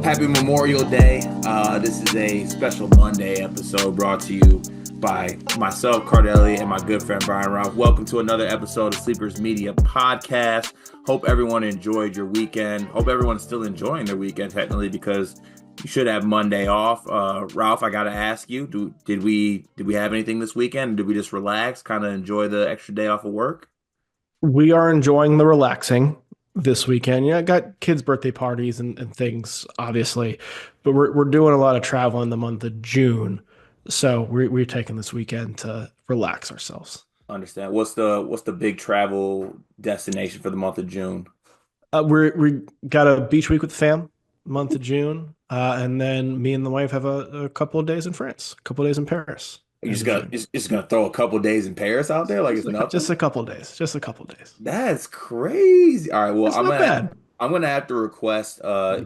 Happy Memorial Day. This is a special Monday episode brought to you by myself, Cardelli, and my good friend Brian Ralph. Welcome to another episode of Sleepers Media Podcast. Hope everyone enjoyed your weekend. Hope everyone's still enjoying their weekend, technically, because you should have Monday off. Ralph, I gotta ask you, did we have anything this weekend? Did we just relax, kind of enjoy the extra day off of work? We are enjoying the relaxing this weekend. Yeah, I got kids' birthday parties and things, obviously, but we're doing a lot of travel in the month of June. So we're taking this weekend to relax ourselves. Understand. What's the big travel destination for the month of June? We got a beach week with the fam, month of June, and then me and the wife have a couple of days in France, a couple of days in Paris, You end just of gonna June. just gonna throw a couple days in Paris out there like it's Just nothing? a couple of days, just a couple of days. That's crazy. All right, well, It's not bad. I'm gonna have to request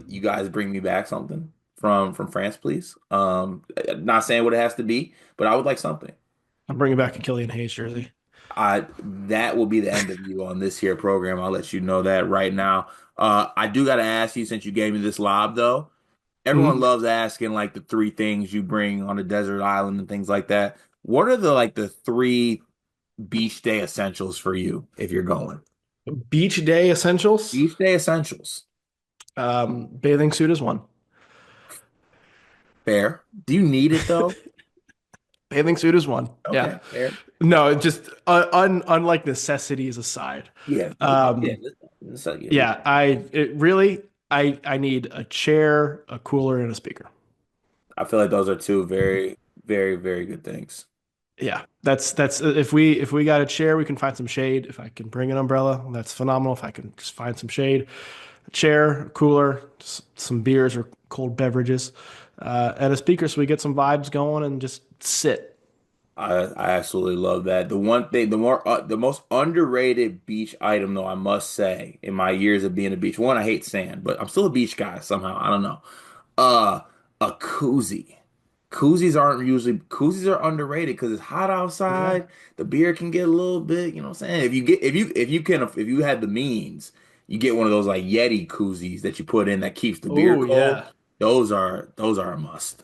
you guys bring me back something from France, please. Not saying what it has to be, but I would like something. I'm bringing back a Killian Hayes jersey. I That will be the end of you on this here program. I'll let you know that right now. I do gotta ask you, since you gave me this lob though. Everyone Mhm. loves asking like the three things you bring on a desert island and things like that. What are the three beach day essentials for you if you're going? Beach day essentials. Beach day essentials. Bathing suit is one. Fair. Do you need it though? Bathing suit is one. Yeah. Okay, fair. No, it just unlike necessities aside. Yeah, yeah. Um, So, yeah, yeah, I need a chair, a cooler, and a speaker. I feel like those are two very, very, very good things. Yeah, that's if we got a chair, we can find some shade. If I can bring an umbrella, that's phenomenal. If I can just find some shade, a chair, a cooler, some beers or cold beverages, and a speaker, so we get some vibes going and just sit. I absolutely love that. The one thing, the most underrated beach item, though, I must say, in my years of being a beach, one, I hate sand, but I'm still a beach guy somehow. I don't know. Uh, a koozie. Koozies are underrated because it's hot Yeah. outside. The beer can get a little bit, you know what I'm saying? If you had the means, you get one of those like Yeti koozies that you put in that keeps the beer Oh cold. yeah. Those are a must.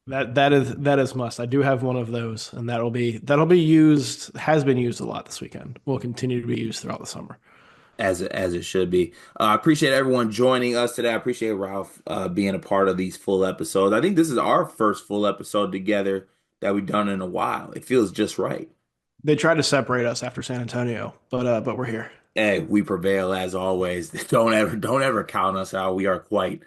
That is must. I do have one of those, and that'll be used, has been used a lot this weekend. Will continue to be used throughout the summer. As it should be. I appreciate everyone joining us today. I appreciate Ralph being a part of these full episodes. I think this is our first full episode together that we've done in a while. It feels just right. They tried to separate us after San Antonio, but we're here. Hey, we prevail as always. Don't ever count us out. We are quite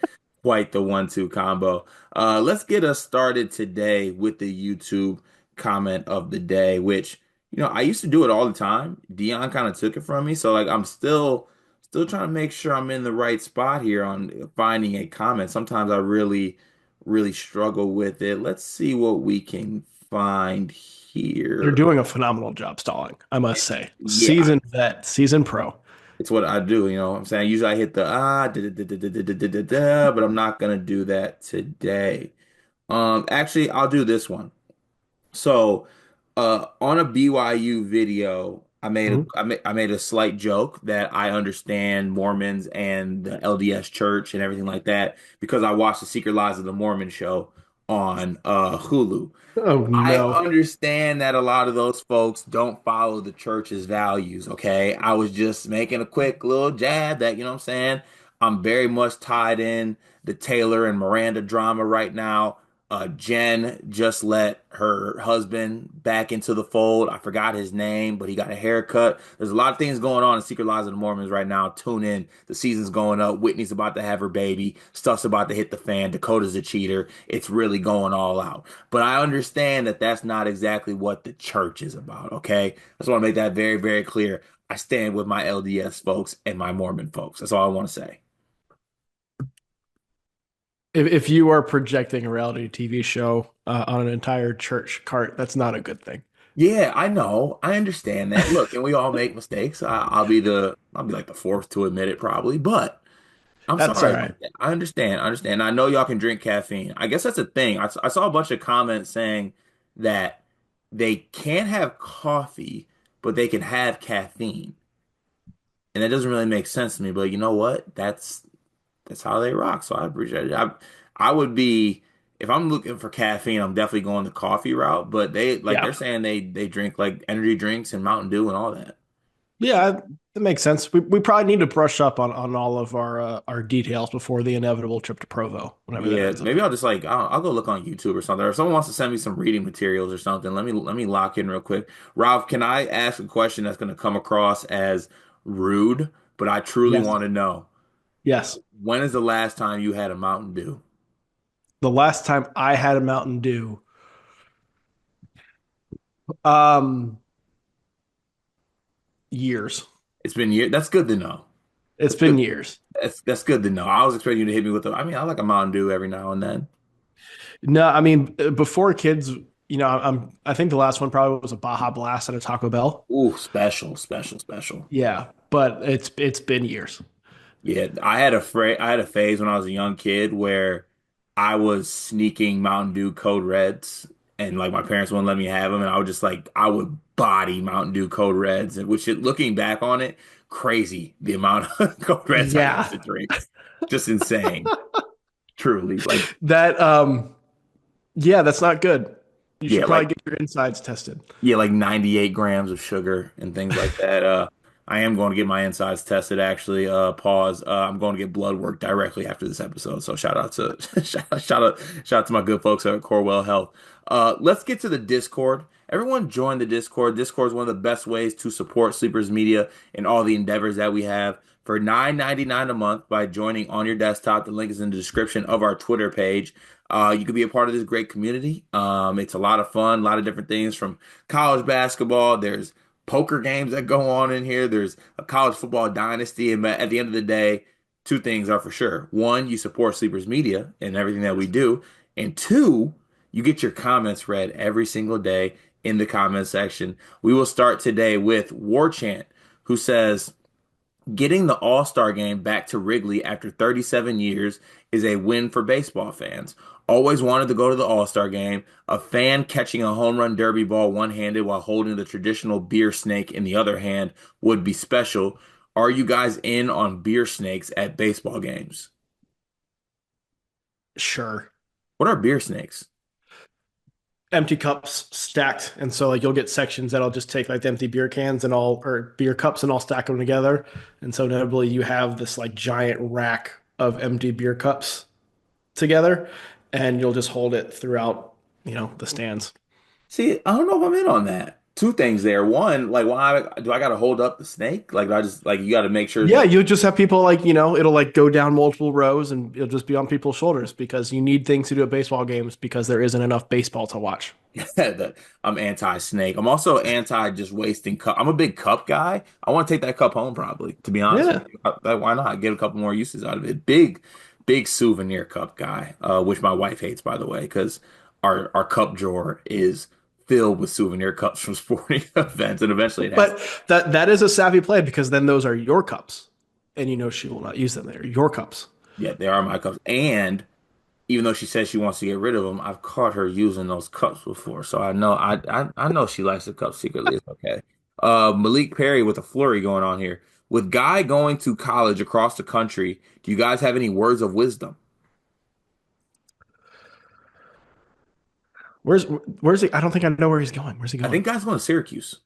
the one-two combo. Let's get us started today with the YouTube comment of the day, which I used to do it all the time. Dion kind of took it from me, so like I'm still trying to make sure I'm in the right spot here on finding a comment. Sometimes I really struggle with it. Let's see what we can find You're here. doing a phenomenal job stalling, I must say. Yeah, Seasoned vet, seasoned pro. it's what I do, you know what I'm saying? Usually I hit the da, da, da, da, da, da, da, da, da, but I'm not gonna do that today. Actually, I'll do this one. So, on a BYU video, Mhm. I made a slight joke that I understand Mormons and the LDS Church and everything like that because I watched the Secret Lives of the Mormon show on Hulu. Oh I no. understand that a lot of those folks don't follow the church's values, okay? I was just making a quick little jab that, you know what I'm saying? I'm very much tied in the Taylor and Miranda drama right now. Jen just let her husband back into the fold. I forgot his name, but he got a haircut. There's a lot of things going on in Secret Lives of the Mormons right now. Tune in. The season's going up. Whitney's about to have her baby. Stuff's about to hit the fan. Dakota's a cheater. It's really going all out. But I understand that that's not exactly what the church is about, okay? I just want to make that very, very clear. I stand with my LDS folks and my Mormon folks. That's all I want to say. If you are projecting a reality TV show on an entire church cart, that's not a good thing. Yeah, I know. I understand that. Look, and we all make mistakes. I'll be like the fourth to admit it probably, but I'm That's all sorry right. about that. I understand. I understand. I know y'all can drink caffeine. I guess that's a thing. I saw a bunch of comments saying that they can't have coffee, but they can have caffeine. And that doesn't really make sense to me, but you know what? That's how they rock. So I appreciate it. I would be if I'm looking for caffeine, I'm definitely going the coffee route, but Yeah. they're saying they drink like energy drinks and Mountain Dew and all that. Yeah, that makes sense. We probably need to brush up on all of our details before the inevitable trip to Provo, whenever that Yeah, ends up maybe being. I'll just like I'll go look on YouTube or something. Or if someone wants to send me some reading materials or something, let me lock in real quick. Ralph, can I ask a question that's going to come across as rude, but I truly Yes. want to know. Yes. When is the last time you had a Mountain Dew? The last time I had a Mountain Dew, um, years. It's been years. That's good to know. It's That's been good. years. That's good to know. I was expecting you to hit me with I mean, I like a Mountain Dew every now and then. No, I mean before kids, I think the last one probably was a Baja Blast at a Taco Bell. Ooh, special, special, special. Yeah, but it's been years. Yeah, I had a phase when I was a young kid where I was sneaking Mountain Dew Code Reds and like my parents wouldn't let me have them and I would just like I would body Mountain Dew Code Reds and looking back on it, crazy the amount of Code Reds I used Yeah. to drink. Just insane. Truly. Like That yeah, that's not good. You yeah, should probably like get your insides tested. yeah, like 98 grams of sugar and things like that. I am going to get my insides tested actually. Pause. I'm going to get blood work directly after this episode. So shout out to shout out to my good folks at Corewell Health. Let's get to the Discord. Everyone join the Discord. Discord is one of the best ways to support Sleepers Media and all the endeavors that we have. For $9.99 a month by joining on your desktop, the link is in the description of our Twitter page. You can be a part of this great community. It's a lot of fun, a lot of different things from college basketball. There's poker games that go on in here. There's a college football dynasty. And at the end of the day, two things are for sure. One, you support Sleepers Media and everything that we do. And two, you get your comments read every single day in the comment section. We will start today with War Chant, who says, getting the All-Star game back to Wrigley after 37 years is a win for baseball fans. Always wanted to go to the All-Star game. A fan catching a home run derby ball one-handed while holding the traditional beer snake in the other hand would be special. Are you guys in on beer snakes at baseball games? Sure. What are beer snakes? Empty cups stacked. And so like you'll get sections that'll just take like the empty beer cans and all or beer cups and all stack them together. And so inevitably you have this like giant rack of empty beer cups together and you'll just hold it throughout, the stands. See, I don't know if I'm in on that. Two things there. One, like, why do I got to hold up the snake? Like, do I just like you got to make sure Yeah, that you just have people like, it'll like go down multiple rows and it'll just be on people's shoulders because you need things to do at baseball games because there isn't enough baseball to watch. that I'm anti-snake. I'm also anti just wasting cup. I'm a big cup guy. I want to take that cup home probably, to be honest with Yeah. you. Why not? Get a couple more uses out of it. Big souvenir cup guy, which my wife hates, by the way, because our cup drawer is filled with souvenir cups from sporting events, and eventually it has. But that is a savvy play because then those are your cups. And you know she will not use them. They're your cups. Yeah, they are my cups. And even though she says she wants to get rid of them, I've caught her using those cups before, so I know she likes the cups secretly. It's okay. Malik Perry with a flurry going on here. With Guy going to college across the country, do you guys have any words of wisdom? Where's he? I don't think I know where he's going. Where's he I going? think Guy's going to Syracuse.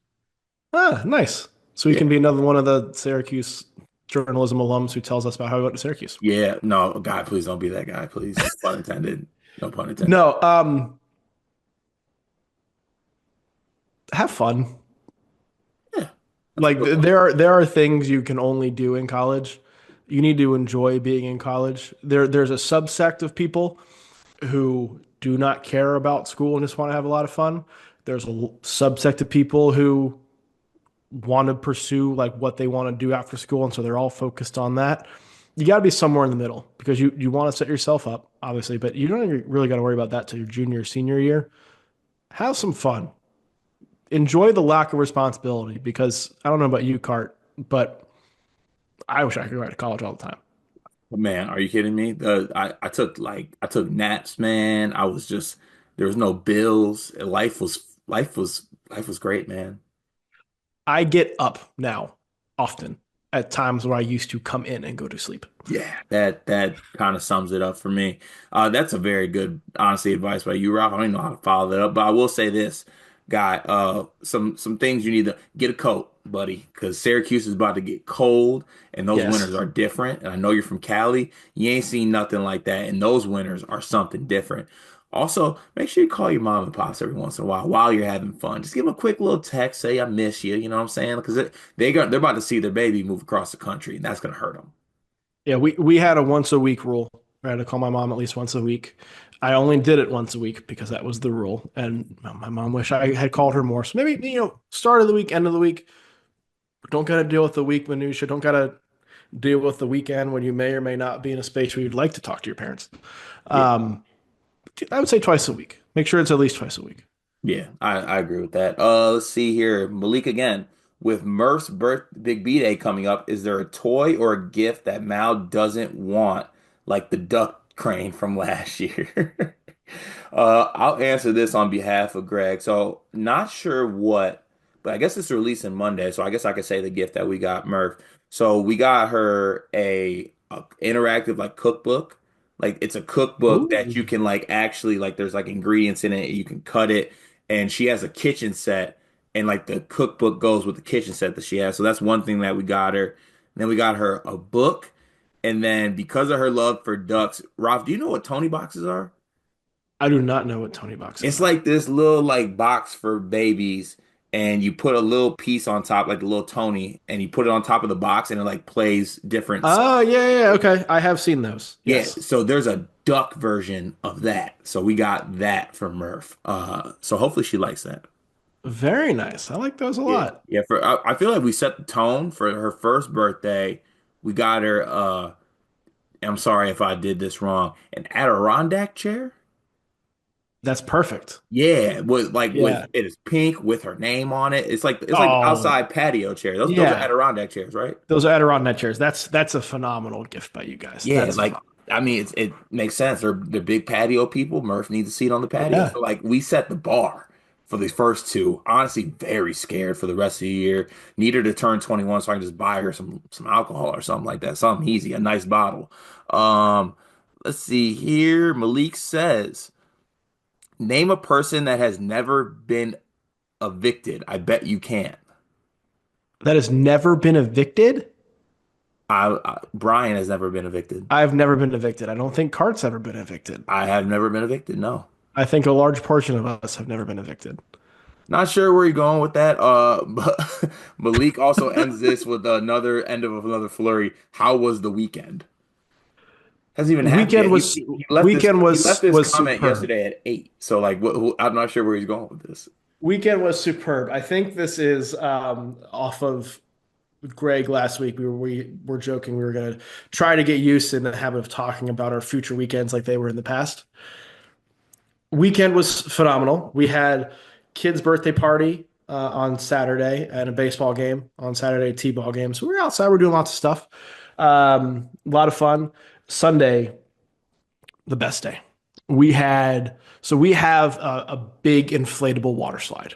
Ah, nice. So he Yeah, can be another one of the Syracuse journalism alums who tells us about how he went to Syracuse. yeah. No, Guy, please don't be that guy, please. No pun intended. No pun intended. No, have fun. Yeah, that's a Like good one. there are things you can only do in college. You need to enjoy being in college. There's a subsect of people who do not care about school and just want to have a lot of fun. There's a subsect of people who want to pursue like what they want to do after school, and so they're all focused on that. You got to be somewhere in the middle because you want to set yourself up, obviously, but you don't really got to worry about that till your junior, senior year. Have some fun. Enjoy the lack of responsibility because I don't know about you, Cart, but I wish I could go back to college all the time. Man, are you kidding me? I took naps, man. I was just there was no bills. Life was great, man. I get up now often at times where I used to come in and go to sleep. Yeah, that kind of sums it up for me. That's a very good, honestly, advice by you, Ralph. I don't even know how to follow that up, but I will say this, guy. Some things you need to get a coat, buddy, because Syracuse is about to get cold, and those winters Yes. are different. And I know you're from Cali. You ain't seen nothing like that, and those winters are something different. Also, make sure you call your mom and pops every once in a while you're having fun. Just give them a quick little text, say I miss you. You know what I'm saying? Because they're about to see their baby move across the country, and that's gonna hurt them. Yeah, we had a once a week rule. I had to call my mom at least once a week. I only did it once a week because that was the rule. And my mom wished I had called her more. So maybe, start of the week, end of the week. Don't gotta deal with the week minutia. Don't gotta deal with the weekend when you may or may not be in a space where you'd like to talk to your parents. Yeah. Um, I would say twice a week. Make sure it's at least twice a week. Yeah, I agree with that. Let's see here. Malik again. With Murph's big B day coming up, is there a toy or a gift that Mal doesn't want, like the duck crane from last year? I'll answer this on behalf of Greg. So not sure what, but I guess it's releasing Monday. So I guess I could say the gift that we got Murph. So we got her a interactive like cookbook. Like it's a cookbook that you Ooh. can like actually like there's like ingredients in it. You can cut it, and she has a kitchen set, and like the cookbook goes with the kitchen set that she has. So that's one thing that we got her. And then we got her a book, and then because of her love for ducks, Ralph, do you know what Tony boxes are? I do not know what Tony boxes It's are. like this little like box for babies, and you put a little piece on top, like a little Tony, and you put it on top of the box, and it like plays different. Oh, yeah, yeah, yeah. Okay. I have seen those. Yeah, Yes. so there's a duck version of that. So we got that for Murph. So hopefully she likes that. Very nice. I like those a Yeah, lot. yeah. I feel like we set the tone for her first birthday. We got her. I'm sorry if I did this wrong. An Adirondack chair. That's perfect. Yeah, with Yeah. it is pink with her name on it. It's like Oh, outside patio chair. Those are yeah. Adirondack chairs, right? Those are Adirondack chairs. That's a phenomenal gift by you guys. Yeah, That's like phenomenal. I mean it makes sense. They're big patio people. Murph needs a seat on the patio. Yeah. So like we set the bar for these first two. Honestly, very scared for the rest of the year. Need her to turn 21 so I can just buy her some alcohol or something like that. Something easy, a nice bottle. Um, let's see here. Malik says, name a person that has never been evicted. I bet you can. That has never been evicted. Brian has never been evicted. I've never been evicted. I don't think Cart's ever been evicted. I have never been evicted. No. I think a large portion of us have never been evicted. Not sure where you're going with that. But Malik also ends this with another end of another flurry. How was the weekend? Hasn't even happened yet. Weekend was weekend He left was this was comment superb. yesterday at 8. So like, I'm not sure where he's going with this. Weekend was superb. I think this is off of Greg last week. We were joking we were gonna try to get used in the habit of talking about our future weekends like they were in the past. Weekend was phenomenal. We had kids' birthday party on Saturday and a baseball game on Saturday, T-ball game. So we were outside. We're doing lots of stuff. A lot of fun. Sunday, the best day. We have a big inflatable water slide.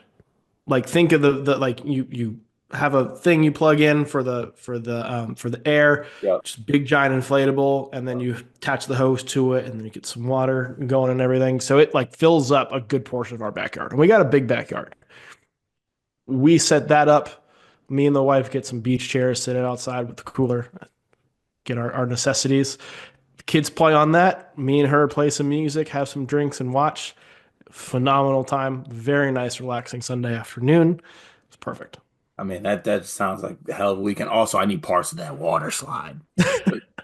Like think of the like you have a thing you plug in for the air, Yep. just big giant inflatable, and then you attach the hose to it, and then you get some water going and everything. So it like fills up a good portion of our backyard. And we got a big backyard. We set that up. Me and the wife get some beach chairs, sit it outside with the cooler, get our necessities. The kids play on that. Me and her play some music, have some drinks, and watch. Phenomenal time. Very nice, relaxing Sunday afternoon. It's perfect. I mean, that sounds like a hell of a weekend. Also, I need parts of that water slide.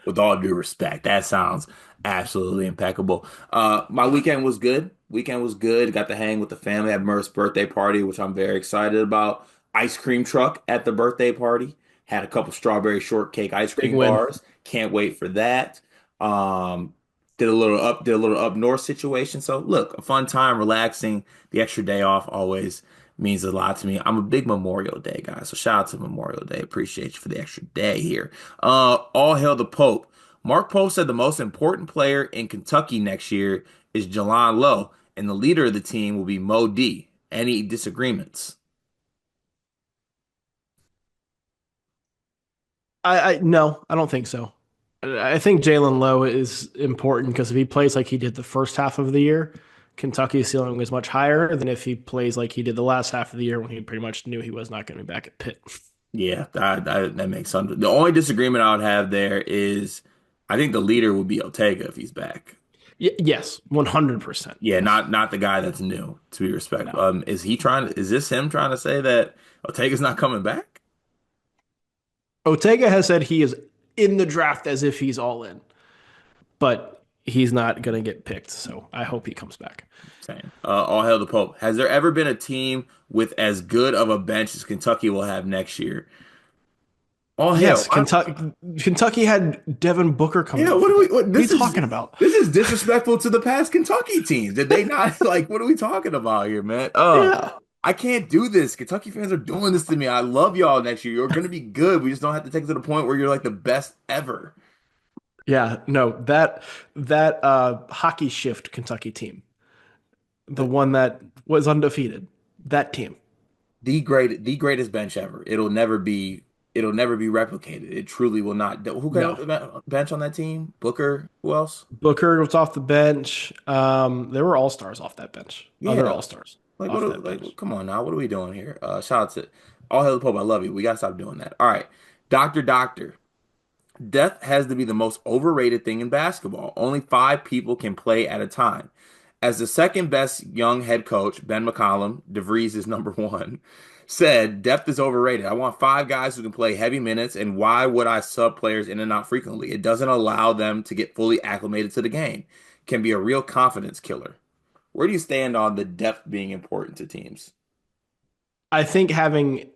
With all due respect, that sounds absolutely impeccable. My weekend was good. Weekend was good. Got to hang with the family at Murph's birthday party, which I'm very excited about. Ice cream truck at the birthday party. Had a couple strawberry shortcake ice Big cream win. bars. Can't wait for that. Um, did a little up north situation. So look, a fun time, relaxing. The extra day off always means a lot to me. I'm a big Memorial Day guy, so shout out to Memorial Day. Appreciate you for the extra day here. All hail the Pope. Mark Pope said the most important player in Kentucky next year is Jelon Lowe, and the leader of the team will be Mo D. Any disagreements? I no, I don't think so. I think Jalen Lowe is important because if he plays like he did the first half of the year, Kentucky's ceiling is much higher than if he plays like he did the last half of the year when he pretty much knew he was not going to be back at Pitt. Yeah, that makes sense. The only disagreement I would have there is I think the leader would be Ortega if he's back. Yes, 100%. Yeah, Yes. not the guy that's new, to be respectful. No. Is this him trying to say that Ortega's not coming back? Ortega has said he is in the draft as if he's all in, but he's not going to get picked. So I hope he comes back. Saying, all hail the Pope. Has there ever been a team with as good of a bench as Kentucky will have next year? All hail. Yes, Kentucky had Devin Booker coming Yeah, off what the are we? bench. What What are you talking about? this is disrespectful to the past Kentucky teams. Did they not like? What are we talking about here, man? Yeah. I can't do this. Kentucky fans are doing this to me. I love y'all next year. You're gonna be good. We just don't have to take it to the point where you're like the best ever. Yeah, no, that hockey shift Kentucky team, the The, one that was undefeated, that team. the greatest bench ever. It'll never be replicated. It truly will not. Who came off No. the bench on that team? Booker. Who else? Booker was off the bench. There were all-stars off that bench. Other Yeah. all-stars off that Like, bench. come on now. What are we doing here? Shout out to all hail the Pope. I love you. We gotta stop doing that. All right. Doctor. Depth has to be the most overrated thing in basketball. Only five people can play at a time. As the second best young head coach, Ben McCollum, DeVries is number one, said depth is overrated. I want five guys who can play heavy minutes, and why would I sub players in and out frequently? It doesn't allow them to get fully acclimated to the game. Can be a real confidence killer. Where do you stand on the depth being important to teams? I think having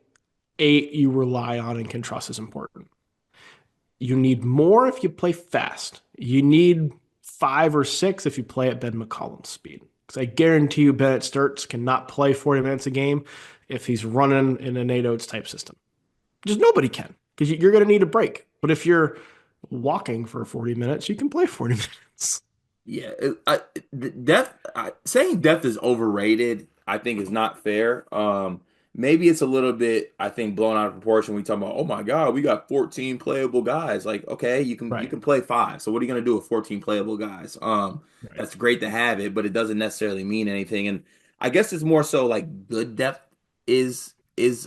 eight you rely on and can trust is important. You need more if you play fast. You need five or six if you play at Ben McCollum's speed. Because I guarantee you Bennett Sturts cannot play 40 minutes a game if he's running in a Nate Oates type system. Just nobody can because you're going to need a break. But if you're walking for 40 minutes, you can play 40 minutes. Yeah, depth. Saying depth is overrated, I think, is not fair. Maybe it's a little bit, I think, blown out of proportion. We talk about, oh my God, we got 14 playable guys. Like, okay, you Right. can play five. So what are you gonna do with 14 playable guys? Right. That's great to have it, but it doesn't necessarily mean anything. And I guess it's more so like good depth is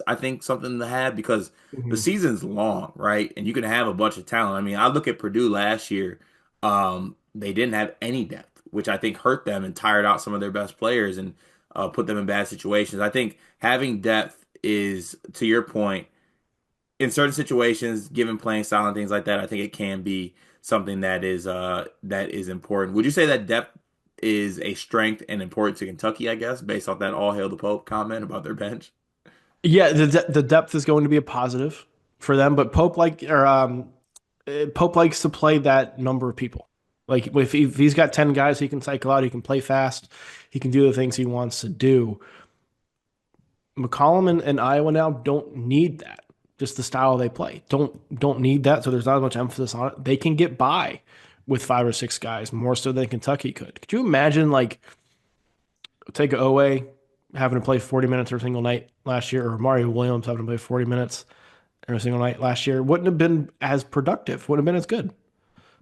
I think something to have because the Mhm. season's long, right? And you can have a bunch of talent. I mean, I look at Purdue last year. They didn't have any depth, which I think hurt them and tired out some of their best players and put them in bad situations. I think having depth is, to your point, in certain situations, given playing style and things like that, I think it can be something that is important. Would you say that depth is a strength and important to Kentucky, I guess, based off that all hail the Pope comment about their bench? Yeah, the depth is going to be a positive for them, but Pope likes to play that number of people. Like if he's got 10 guys he can cycle out, he can play fast, he can do the things he wants to do. McCollum and Iowa now don't need that. Just the style they play. Don't need that. So there's not as much emphasis on it. They can get by with five or six guys more so than Kentucky could. Could you imagine like take a Owe having to play 40 minutes every single night last year, or Mario Williams having to play 40 minutes every single night last year? Wouldn't have been as productive. Wouldn't have been as good.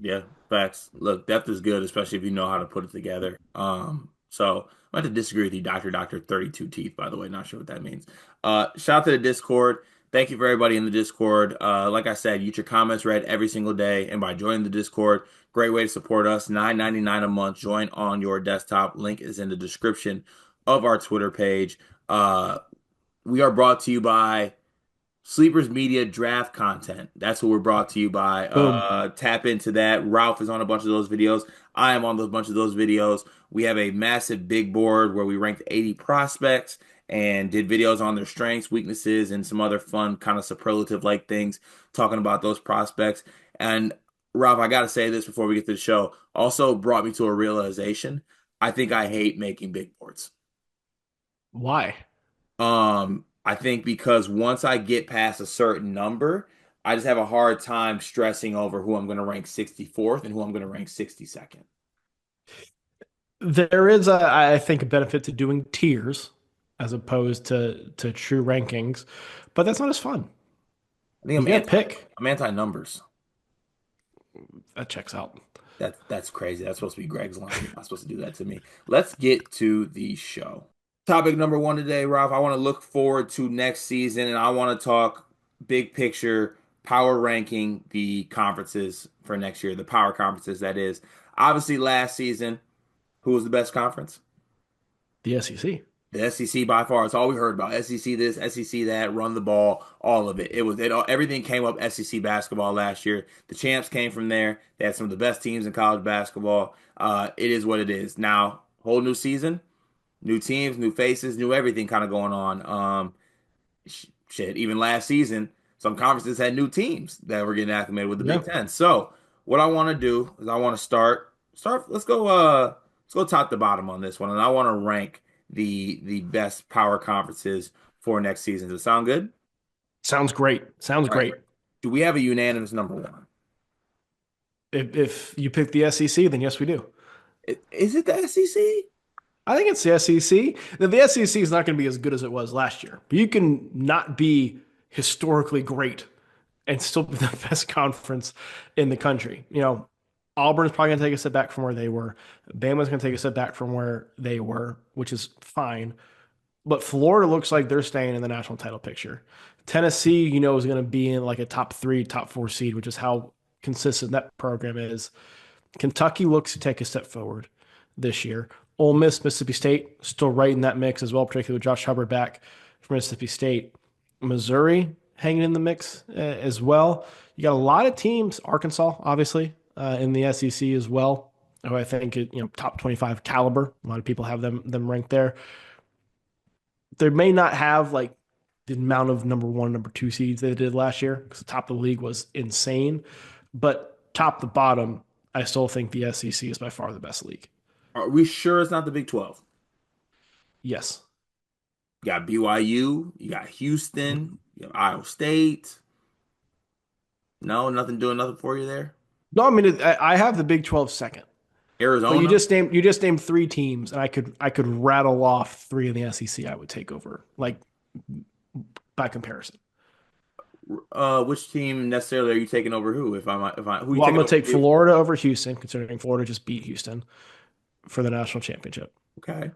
Yeah, facts. Look, depth is good, especially if you know how to put it together. So I have to disagree with you, Doctor 32 Teeth, by the way. Not sure what that means. Shout out to the Discord. Thank you for everybody in the Discord. Like I said, you get your comments read every single day, and by joining the Discord, great way to support us. $9.99 a month. Join on your desktop. Link is in the description of our Twitter page. We are brought to you by Sleepers Media draft content. That's what we're brought to you by. Boom. Tap into that. Ralph is on a bunch of those videos. I am on a bunch of those videos. We have a massive big board where we ranked 80 prospects and did videos on their strengths, weaknesses, and some other fun kind of superlative like things talking about those prospects. And Ralph, I gotta say this before we get to the show. Also brought me to a realization. I think I hate making big boards. Why? I think because once I get past a certain number, I just have a hard time stressing over who I'm going to rank 64th and who I'm going to rank 62nd. There is I think a benefit to doing tiers as opposed to true rankings, but that's not as fun. I think You I'm got to anti pick. I'm anti numbers. That checks out. That's crazy. That's supposed to be Greg's line. You're not supposed to do that to me. Let's get to the show. Topic number one today, Ralph. I want to look forward to next season, and I want to talk big picture power ranking the conferences for next year, the power conferences, that is. Obviously, last season, who was the best conference? The SEC. The SEC by far. It's all we heard about. SEC this, SEC that, run the ball, all of it. Everything came up SEC basketball last year. The champs came from there. They had some of the best teams in college basketball. It is what it is. Now, whole new season, new teams, new faces, new everything kind of going on. Shit, even last season, some conferences had new teams that were getting acclimated with the Yeah. Big Ten. So, what I want to do is I want to start. Let's go top to bottom on this one, and I want to rank the best power conferences for next season. Does it sound good? Sounds great. Sounds All right. great. Do we have a unanimous number one? If you pick the SEC, then yes, we do. Is it the SEC? I think it's the SEC. The SEC is not going to be as good as it was last year, but you can not be historically great and still be the best conference in the country. Auburn's probably going to take a step back from where they were. Bama's going to take a step back from where they were, which is fine. But Florida looks like they're staying in the national title picture. Tennessee, is going to be in like a top three, top four seed, which is how consistent that program is. Kentucky looks to take a step forward this year. Ole Miss, Mississippi State, still right in that mix as well, particularly with Josh Hubbard back from Mississippi State. Missouri hanging in the mix as well. You got a lot of teams, Arkansas, obviously, in the SEC as well, who I think, top 25 caliber. A lot of people have them ranked there. They may not have like the amount of number one, number two seeds they did last year because the top of the league was insane. But top to bottom, I still think the SEC is by far the best league. Are we sure it's not the Big 12? Yes. You got BYU, you got Houston, you have Iowa State. No, nothing doing nothing for you there. No, I mean I have the Big 12 second, but you Arizona. just named three teams, and I could rattle off three in the SEC I would take over, like by comparison. Which team necessarily are you taking over who? If I who are you Well, I'm taking going to over take who? Florida over Houston, considering Florida just beat Houston for the national championship. Okay.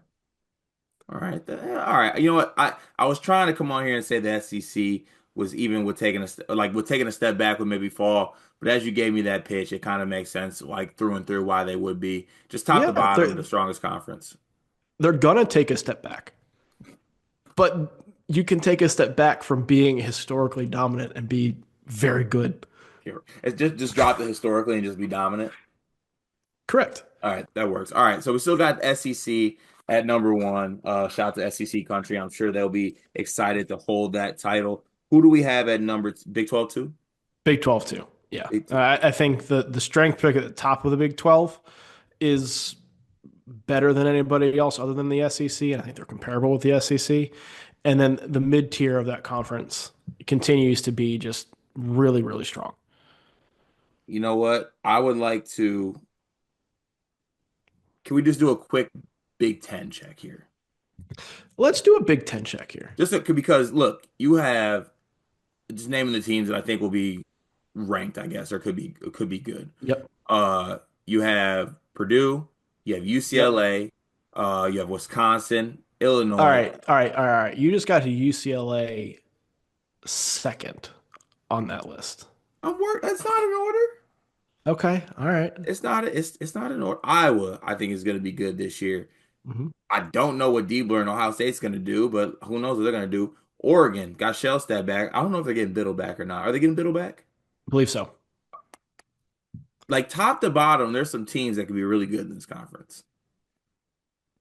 All right. All right. You know what? I was trying to come on here and say the SEC was even with taking with taking a step back would maybe fall, but as you gave me that pitch, it kind of makes sense like through and through why they would be just top to Yeah, bottom they're the strongest conference. they're gonna take a step back, but you can take a step back from being historically dominant and be very good. Here. It's just drop the historically and just be dominant. Correct. All right, that works. All right, so we still got SEC at number one. Shout out to SEC country. I'm sure they'll be excited to hold that title. Who do we have at number Big 12 too? Big 12 too. Yeah. Big 12. I think the strength pick at the top of the Big 12 is better than anybody else other than the SEC, and I think they're comparable with the SEC. And then the mid tier of that conference continues to be just really, really strong. You know what? I would like to. Can we just do a quick Big Ten check here? Let's do a Big 10 check here. Because look, you have just naming the teams that I think will be ranked, I guess, or could be good. Yep. You have Purdue, you have Yep. UCLA, you have Wisconsin, All Illinois. right. All right. All right. You just got to UCLA second on that list. That's not in order. Okay. All right. It's not in order. Iowa, I think is going to be good this year. Mhm. I don't know what Diebler and Ohio State's going to do, but who knows what they're going to do. Oregon got Shellstat back. I don't know if they're getting Biddle back or not. Are they getting Biddle back? I believe so. Like top to bottom, there's some teams that could be really good in this conference.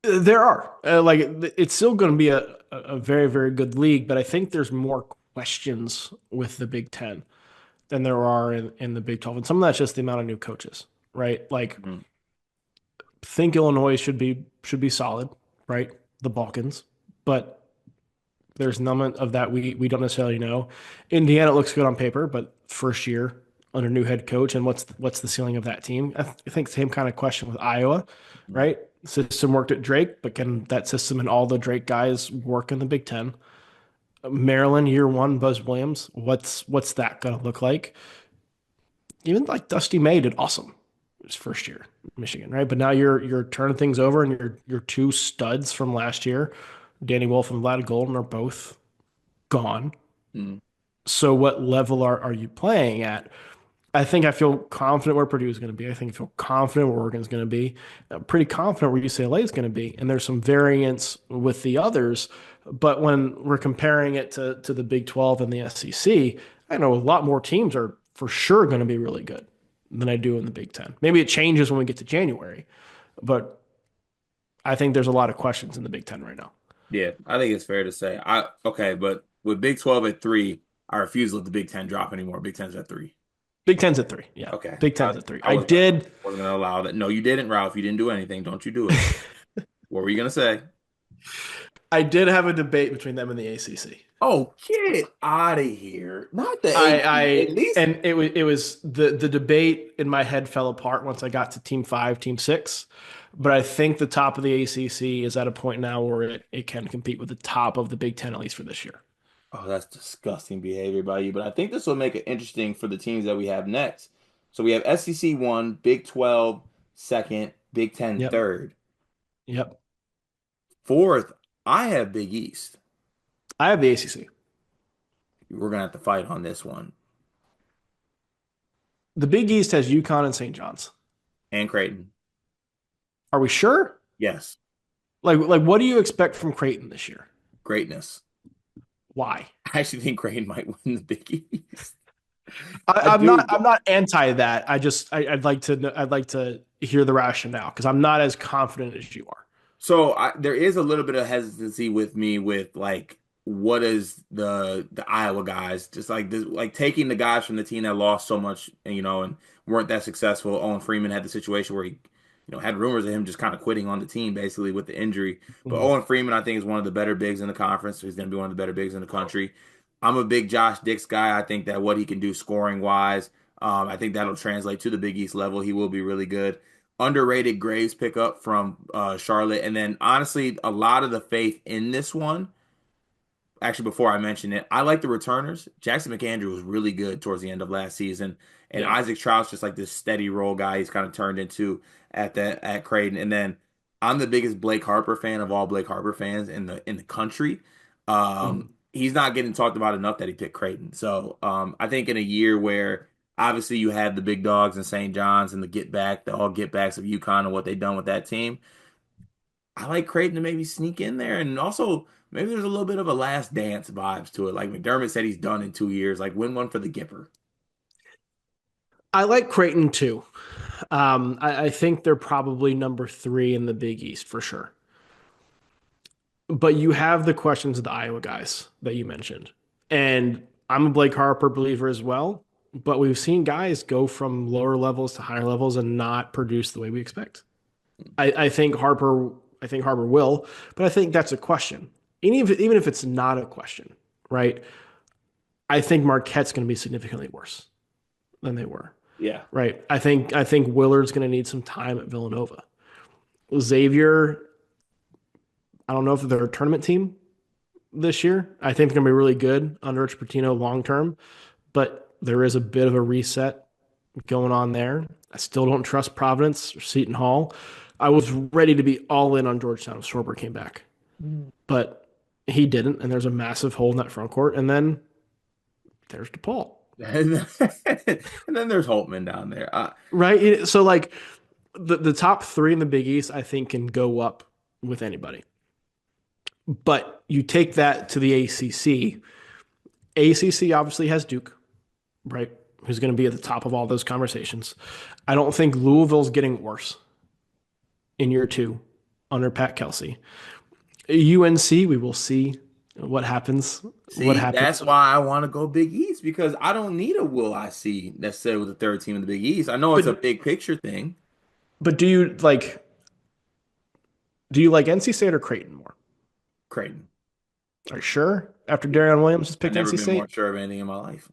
There are it's still going to be a very, very good league, but I think there's more questions with the Big Ten than there are in the Big 12. And some of that's just the amount of new coaches, right? Like Mhm. think Illinois should be solid, right? The Balkans, but there's none of that we don't necessarily know. Indiana looks good on paper, but first year under new head coach, and what's the ceiling of that team? I think same kind of question with Iowa, right? System worked at Drake, but can that system and all the Drake guys work in the Big Ten? Maryland year one, Buzz Williams. What's that gonna look like? Even like Dusty May did awesome his first year, Michigan, right? But now you're turning things over, and your two studs from last year, Danny Wolf and Vlad Golden, are both gone. Mm. So what level are you playing at? I think I feel confident where Purdue is going to be. I think I feel confident where Oregon's going to be. I'm pretty confident where UCLA is going to be. And there's some variance with the others. But when we're comparing it to the Big 12 and the SEC, I know a lot more teams are for sure going to be really good than I do in the Big 10. Maybe it changes when we get to January, but I think there's a lot of questions in the Big 10 right now. Yeah, I think it's fair to say. Okay, but with Big 12 at three, I refuse to let the Big 10 drop anymore. Big 10's at three. Big 10's at three. Yeah. Okay. Big I, 10's at three. I I did wasn't gonna allow that. No, you didn't, Ralph. You didn't do anything. Don't you do it. What were you gonna say? I did have a debate between them and the ACC. Oh, get out of here. Not the I AP. At I least and it was the debate in my head fell apart once I got to team five, team six. But I think the top of the ACC is at a point now where it can compete with the top of the Big Ten, at least for this year. oh, that's disgusting behavior by you. But I think this will make it interesting for the teams that we have next. So we have SEC one, Big 12 second, Big 10 Yep. third. Yep. Fourth, I have Big East. I have the ACC. We're gonna have to fight on this one. The Big East has UConn and St. John's. And Creighton. Are we sure? Yes. Like what do you expect from Creighton this year? Greatness. Why? I actually think Creighton might win the Big East. I, I I'm not do. I'm not anti that. I'd like to hear the rationale because I'm not as confident as you are. So there is a little bit of hesitancy with me with like what is the Iowa guys just like this, like taking the guys from the team that lost so much and weren't that successful. Owen Freeman had the situation where he had rumors of him just kind of quitting on the team basically with the injury. But Mhm. Owen Freeman I think is one of the better bigs in the conference. So he's going to be one of the better bigs in the country. I'm a big Josh Dix guy. I think that what he can do scoring wise, I think that'll translate to the Big East level. He will be really good. Underrated Graves pickup from Charlotte. And then honestly, a lot of the faith in this one, actually, before I mention it, I like the returners. Jackson McAndrew was really good towards the end of last season. And Yeah. Isaac Trout's just like this steady role guy he's kind of turned into at Creighton. And then I'm the biggest Blake Harper fan of all Blake Harper fans in the country. Mhm. He's not getting talked about enough that he picked Creighton. So I think in a year where obviously you have the big dogs in St. John's and the all get backs of UConn and what they've done with that team. I like Creighton to maybe sneak in there, and also maybe there's a little bit of a last dance vibes to it. Like McDermott said, he's done in 2 years. Like win one for the Gipper. I like Creighton too. I think they're probably number three in the Big East for sure. But you have the questions of the Iowa guys that you mentioned. And I'm a Blake Harper believer as well. But we've seen guys go from lower levels to higher levels and not produce the way we expect. I think Harper will, but I think that's a question. Even if it's not a question, right? I think Marquette's going to be significantly worse than they were. Yeah. Right. I think Willard's going to need some time at Villanova. Xavier, I don't know if they're a tournament team this year. I think they're going to be really good under Rich Pitino long term, but there is a bit of a reset going on there. I still don't trust Providence or Seton Hall. I was ready to be all in on Georgetown if Schwarber came back, but he didn't, and there's a massive hole in that front court. And then there's DePaul, And then there's Holtman down there. right? So like the top three in the Big East, I think can go up with anybody. But you take that to the ACC. ACC obviously has Duke, right? Who's going to be at the top of all those conversations. I don't think Louisville's getting worse in year two under Pat Kelsey. UNC, we will see what happens. What See, that's happens. why I want to go Big East because I don't need a Will I see necessarily with the third team in the Big East. I know it's a But big picture thing. but do you like NC State or Creighton more? Creighton. Are you sure? After Yeah. Darion Williams has I've picked never NC been more State, sure of anything in my life.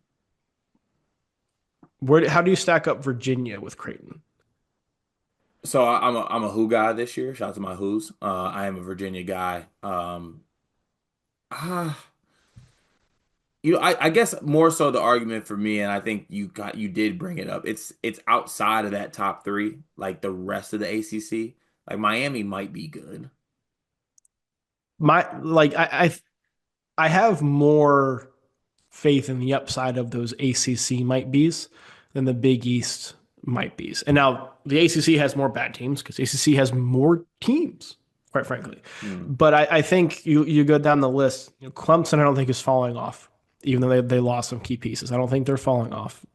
how do you stack up Virginia with Creighton? So I'm a Who guy this year. Shout out to my Who's. I am a Virginia guy. Ah, I guess more so the argument for me, and I think you did bring it up. It's outside of that top three, like the rest of the ACC. Like Miami might be good. My like I have more faith in the upside of those ACC might be's than the Big East might be's. And now the ACC has more bad teams because ACC has more teams, quite frankly. Hmm. But I think you go down the list. Clemson, I don't think is falling off, even though they lost some key pieces. I don't think they're falling off.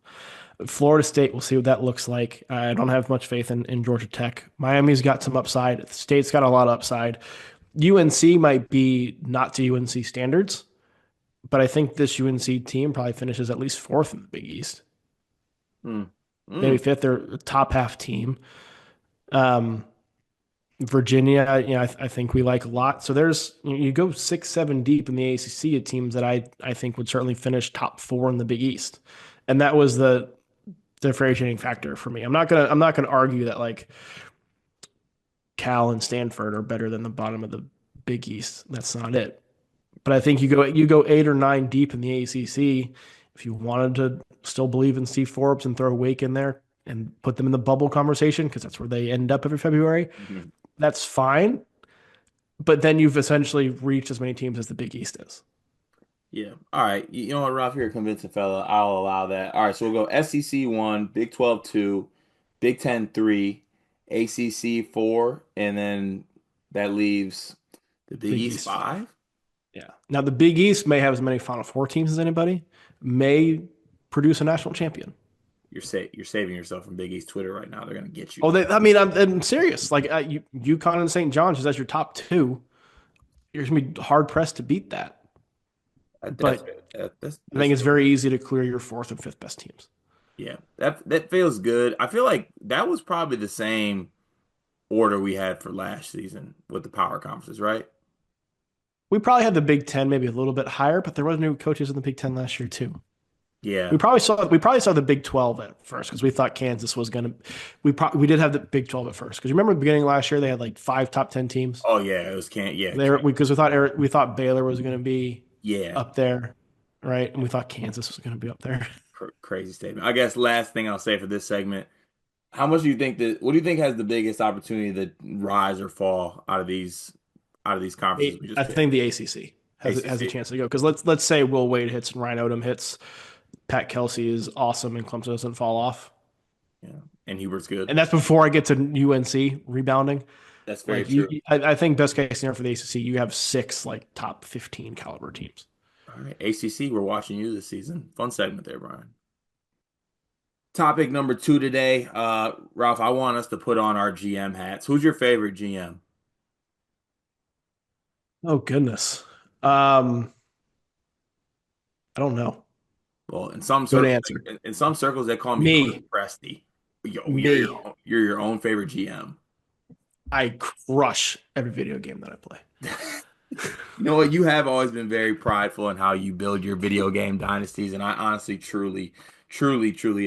Florida State, we'll see what that looks like. I don't have much faith in Georgia Tech. Miami's got some upside. State's got a lot of upside. UNC might be not to UNC standards, but I think this UNC team probably finishes at least fourth in the Big East, Hmm. maybe Hmm. fifth. They're a top half team. Um, Virginia, I think we like a lot. So you go 6, 7 deep in the ACC of teams that I think would certainly finish top four in the Big East, and that was the differentiating factor for me. I'm not gonna argue that like Cal and Stanford are better than the bottom of the Big East. That's not it. But I think you go 8 or 9 deep in the ACC. If you wanted to still believe in Steve Forbes and throw Wake in there and put them in the bubble conversation because that's where they end up every February, Mhm. that's fine. But then you've essentially reached as many teams as the Big East is. Yeah. All right. You know what, Ralph? You're a convincing fella. I'll allow that. All right. So we'll go SEC one, Big 12 two, Big 10 three, ACC four, and then that leaves the Big Big East East five. five. Yeah. Now the Big East may have as many Final Four teams as anybody, may produce a national champion. You're saving yourself from Big East Twitter right now. They're gonna get you. Oh, I mean, I'm serious. Like UConn and St. John's as your top two, you're gonna be hard pressed to beat that. That's But I that's think it's very easy to clear your fourth and fifth best teams. yeah. That feels good. I feel like that was probably the same order we had for last season with the power conferences, right? We probably had the Big Ten maybe a little bit higher, but there was new coaches in the Big Ten last year too. We Yeah. probably saw we probably saw the Big 12 at first because we thought Kansas was gonna. We did have the Big 12 at first because you remember at the beginning of last year they had like five top 10 teams. Oh yeah, it was can't yeah, There because we thought Baylor was gonna be yeah. up there, right? And we thought Kansas was gonna be up there. Crazy statement. I guess last thing I'll say for this segment, how much do you think that what do you think has the biggest opportunity to rise or fall out of these conferences we I just picked? think the ACC has a ACC. chance to go because let's say Will Wade hits and Ryan Odom hits. Pat Kelsey is awesome and Clemson doesn't fall off. Yeah. And Hubert's good. And that's before I get to UNC rebounding. That's very Like true. I think best case scenario for the ACC, you have six like top 15 caliber teams. All right. ACC, we're watching you this season. Fun segment there, Brian. Topic number two today. Ralph, I want us to put on our GM hats. Who's your favorite GM? Oh goodness. Um, I don't know. Well, Good answer. in some circles, they call me Chris Me, Presti. Yo, me. you're your own favorite GM. I crush every video game that I play. You know what? You have always been very prideful in how you build your video game dynasties, and I honestly, truly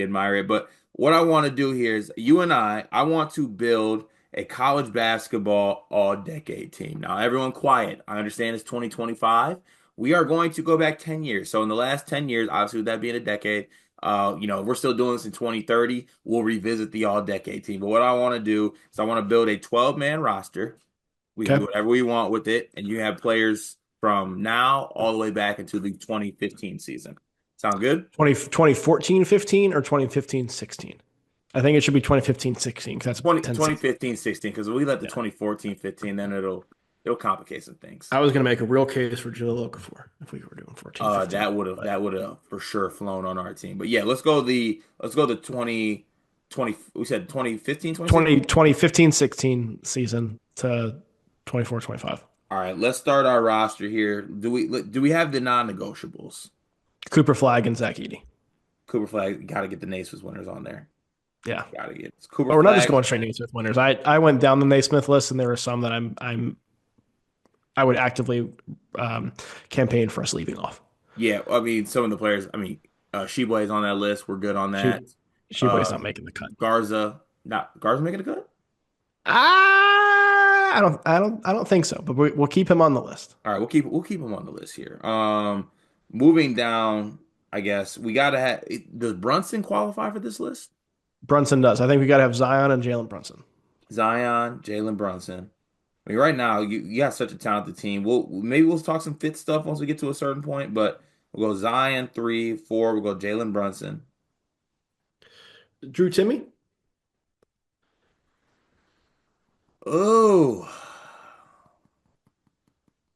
admire it. But what I want to do here is you and I want to build a college basketball all-decade team. Now, everyone quiet. I understand it's 2025. We are going to go back 10 years. So in the last 10 years, obviously with that being a decade, we're still doing this in 2030. We'll revisit the all-decade team. But what I want to do is I want to build a 12-man roster. We can do Okay. whatever we want with it, and you have players from now all the way back into the 2015 season. Sound good? 2014, 15 or 2015, 16. I think it should be 2015, 16 because that's 20, 10 seasons. 2015, 16, because if we let the Yeah. 2014, 15, then it'll complicate some things. I was going to make a real case for Jaleel Okafor if we were doing 14, 15. But That would have for sure flown on our team. But yeah, let's go the 20 we said 2015, 2016. 2015, 16 season to 24, 25. All right, let's start our roster here. Do we have the non-negotiables? Cooper Flag and Zach Edey. Cooper Flag, got to get the Naismith winners on there. Yeah. Got to get Cooper But we're not just Flag. going straight Naismith winners. I went down the Naismith list and there were some that I would actively campaign for us leaving off. Yeah, I mean, some of the players. I mean, Sheboy's on that list. We're good on She that. Sheboy's Uh, not making the cut. Garza, not Garza making a cut. I don't think so. But we'll keep him on the list. All right, we'll keep him on the list here. moving down, I guess we gotta have. Does Brunson qualify for this list? Brunson does. I think we got to have Zion and Jalen Brunson. Zion, Jalen Brunson. I mean, right now you got such a talented team. We'll talk some fit stuff once we get to a certain point, but we'll go Zion 3, 4. We'll go Jalen Brunson. Drew Timmy. Oh,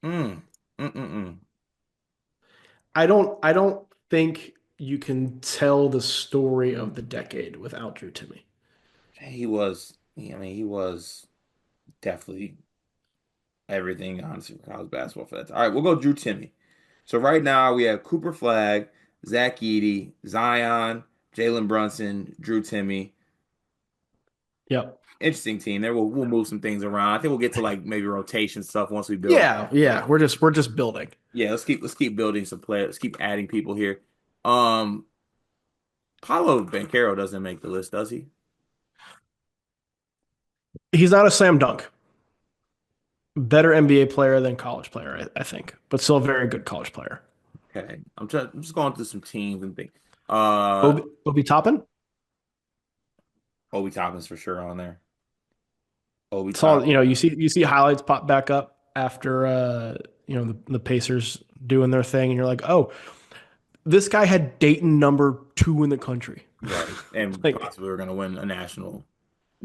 mm, mm. I don't think you can tell the story of the decade without Drew Timmy. He was. I mean, he was definitely everything honestly for college basketball for that time. All right, we'll go Drew Timmy. So right now we have Cooper Flag, Zach Edey, Zion, Jalen Brunson, Drew Timmy. Yep. Interesting team. There we'll move some things around. I think we'll get to like maybe rotation stuff once we build. Yeah, yeah. We're just building. Yeah, let's keep building some players. Let's keep adding people here. Um, Paulo Banchero doesn't make the list, does he? He's not a slam dunk. Better NBA player than college player, I think, but still a very good college player. Okay, I'm just going through some teams and things. Uh, Obi Toppin. Obi Toppin's for sure on there. Obi It's all Toppin. you see highlights pop back up after the Pacers doing their thing, and you're like, oh, this guy had Dayton number 2 in the country. Right. And Like, possibly we're gonna win a national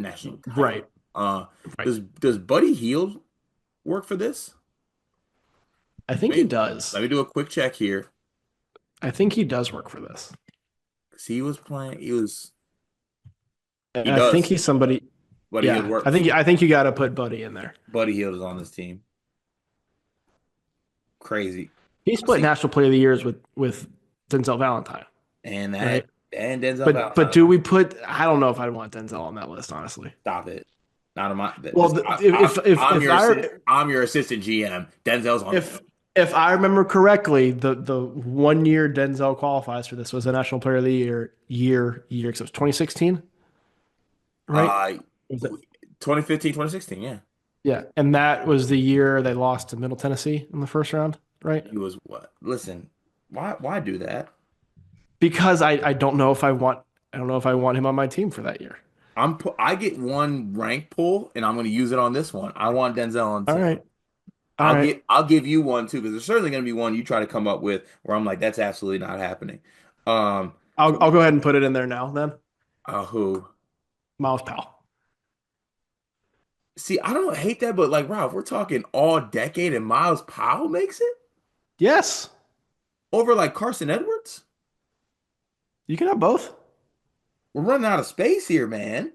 title. right, Uh right. does Buddy Hield work for this? I think he Wait, let does. me do a quick check here. I think he does work for this. 'Cause he I think does. he's somebody. Buddy Hield Yeah, I works. think I think you got to put Buddy in there. Buddy Hield is on this team. Crazy. He I split see. National Player of the Years with Denzel Valentine, And that right? and Denzel But Valentine. do we put? I don't know if I'd want Denzel on that list, honestly. Stop it. Not on my Well, this if I I'm your assistant GM. Denzel's on the if if I remember correctly, the 1 year Denzel qualifies for this was the National Player of the Year because it was 2016, right? uh Was it? 2015, 2016, yeah. Yeah, and that was the year they lost to Middle Tennessee in the first round, right? He was what? Listen, why do that? Because I don't know if I want him on my team for that year. I get one rank pull and I'm going to use it on this one. I want Denzel on the All team. right, all right. I'll give you one too because there's certainly going to be one you try to come up with where I'm like that's absolutely not happening. So I'll go ahead and put it in there now. Then who? Miles Powell. See, I don't hate that, but like Ralph, we're talking all decade and Miles Powell makes it Yes, over like Carson Edwards. you can have both. We're running out of space here, man.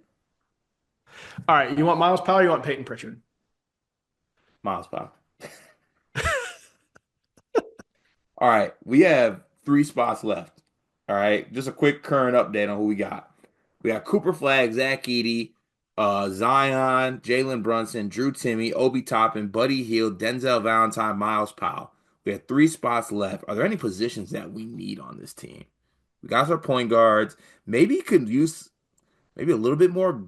All right, you want Miles Powell? Or you want Peyton Pritchard? Miles Powell. All right, we have three spots left. All right, just a quick current update on who we got. We got Cooper Flag, Zach Edey, Zion, Jalen Brunson, Drew Timmy, Obi Toppin, Buddy Hield, Denzel Valentine, Miles Powell. We have three spots left. Are there any positions that we need on this team? We got our point guards. Maybe you could use maybe a little bit more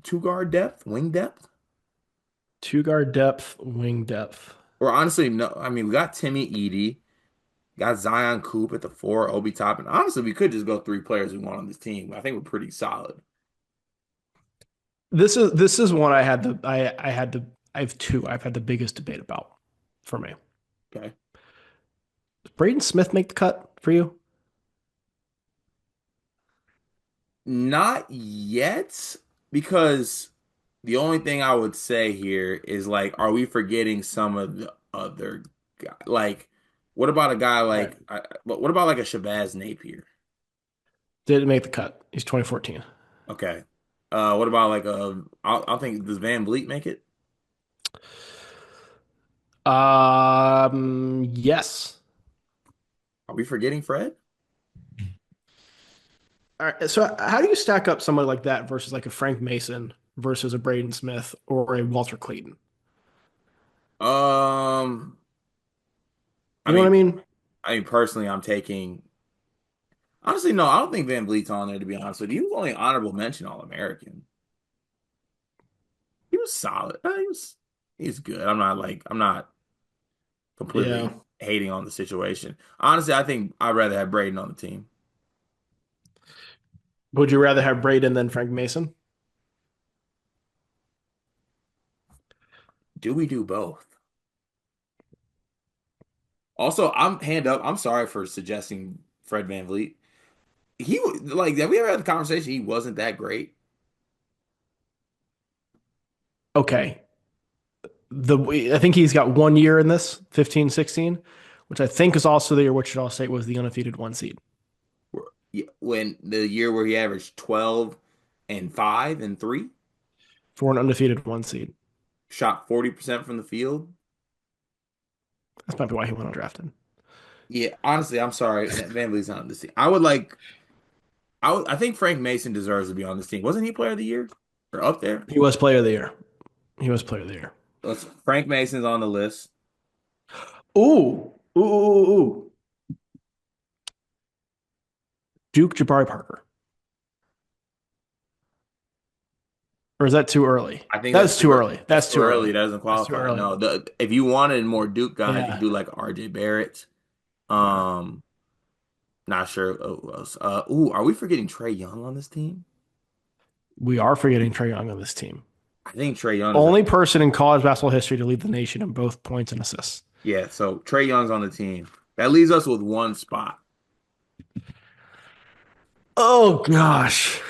two guard depth, wing depth. Two guard depth, wing depth. Or honestly, no. I mean, we got Timmy Edey. Got Zion Coop at the four, Obi Toppin. Honestly, we could just go three players we want on this team. I think we're pretty solid. This is one I have two I've had the biggest debate about for me. Okay. Does Braden Smith make the cut for you? Not yet, because the only thing I would say here is like, are we forgetting some of the other guy? Like, what about a guy All right. what about like a Shabazz Napier? Didn't make the cut. He's 2014. Okay. What about like I'll think does Van Vliet make it? Yes. Are we forgetting Fred? All right. So how do you stack up somebody like that versus like a Frank Mason versus a Braden Smith or a Walter Clayton? Um, I You know what mean, I mean? personally, I'm taking. Honestly, no, I don't think Van Vliet's on there, to be honest with you. He was only honorable mention All-American. He was solid. He's good. I'm not Yeah. completely. hating on the situation. Honestly, I think I'd rather have Braden on the team. Would you rather have Braden than Frank Mason? Do we do both? Also, I'm hand up. I'm sorry for suggesting Fred VanVleet. Like, have we ever had the conversation? He wasn't that great. Okay. I think he's got 1 year in this 15-16, which I think is also the year Wichita State was the undefeated one seed When the year where he averaged 12 and 5 and 3, for an undefeated one seed. shot 40% from the field. That's might be why he went undrafted. Yeah, honestly, I'm sorry. VanVleet's not on this team. I think Frank Mason deserves to be on this team. Wasn't he player of the year or up there? He was player of the year. He was player of the year. Frank Mason's on the list. Ooh, ooh, ooh, ooh. Duke Jabari Parker. Or is that too early? I think That's too early. that's That's too too early. early. That doesn't That's too qualify. early. No, if you wanted more Duke guys, you could Yeah. do like RJ Barrett. Yeah. Um, Not sure who else. Ooh, are we forgetting Trey Young on this team? We are forgetting Trae Young on this team. I think Trey Young is Only person in college basketball history to lead the nation in both points and assists. yeah. So Trey Young's on the team. That leaves us with one spot. Oh gosh.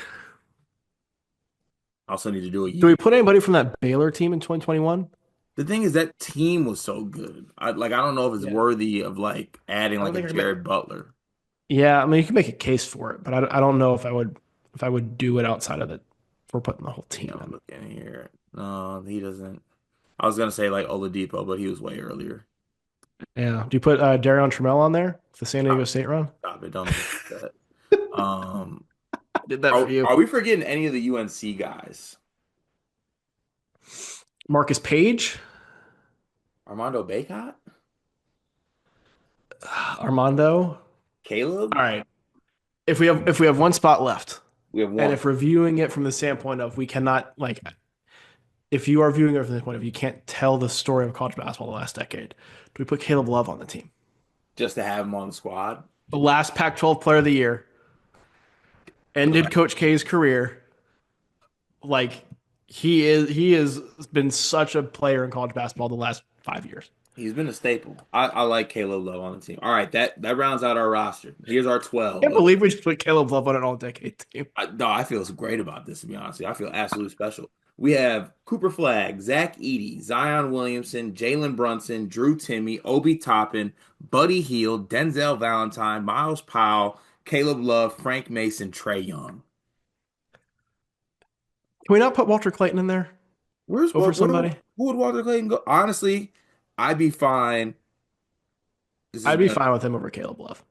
Also need to do a Do we year. put anybody from that Baylor team in 2021? The thing is that team was so good. I don't know if it's Yeah. worthy of like adding I like don't a think I can make. Jared Butler. Yeah, I mean, you can make a case for it, but I don't know if I would do it outside of it for putting the whole Yeah, team I'm in. looking here. No, he doesn't. I was gonna say like Oladipo, but he was way earlier. Yeah. Do you put Darion Trammell on there? The San Diego Stop, State run? stop it! Don't even do that. Um, I did that for you. are we forgetting any of the UNC guys? Marcus Page, Armando Bacot, Armando. Caleb. All right. If we have one spot left, We have and one. if we're viewing it from the standpoint of we cannot like if you are viewing it from the point of you can't tell the story of college basketball the last decade, do we put Caleb Love on the team? Just to have him on the squad. The last Pac-12 player of the year, ended Coach K's career. Like he has been such a player in college basketball the last 5 years. He's been a staple. I like Caleb Love on the team. All right, that rounds out our roster. Here's our I 12. can't believe we just put Caleb Love on an all-decade team. No, I feel great about this, to be honest with you. I feel absolutely special. We have Cooper Flagg, Zach Edey, Zion Williamson, Jalen Brunson, Drew Timme, Obi Toppin, Buddy Hield, Denzel Valentine, Miles Powell, Caleb Love, Frank Mason, Trey Young. Can we not put Walter Clayton in there Where's over what? somebody? Who would Walter Clayton go? Honestly, I'd be fine. This is I'd be gonna fine with him over Caleb Love.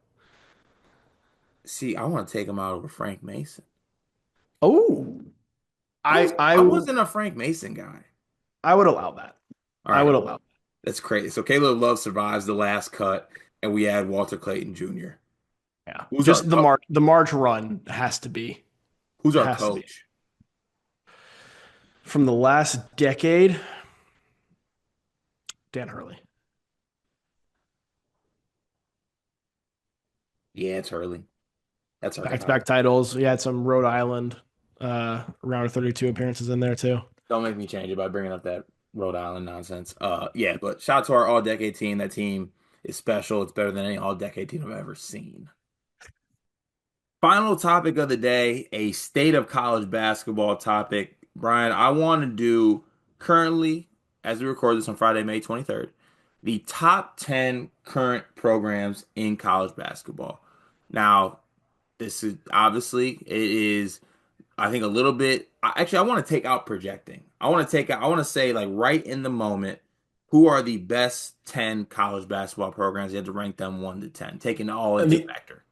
see. I want to take him out over Frank Mason. Oh, I I I wasn't a Frank Mason guy. I would allow that. All I right, would allow. that's crazy. So Caleb Love survives the last cut, and we add Walter Clayton Jr. Yeah, Who's our just the co March run has to be Who's our has to be coach? from the last decade. Dan Hurley, Yeah, it's Hurley. That's our guy. back-to-back titles. He had some Rhode Island round of 32 appearances in there too. Don't make me change it by bringing up that Rhode Island nonsense. Yeah, but shout out to our all-decade team. That team is special. It's better than any all-decade team I've ever seen. Final topic of the day, a state of college basketball topic. Brian, I want to do currently, as we record this on Friday, May 23rd, the top 10 current programs in college basketball. Now, this is obviously, it is, I think, a little bit. Actually, I want to take out projecting. I want to say, like, right in the moment, who are the best 10 college basketball programs? You have to rank them 1 to 10, taking it all And into factor.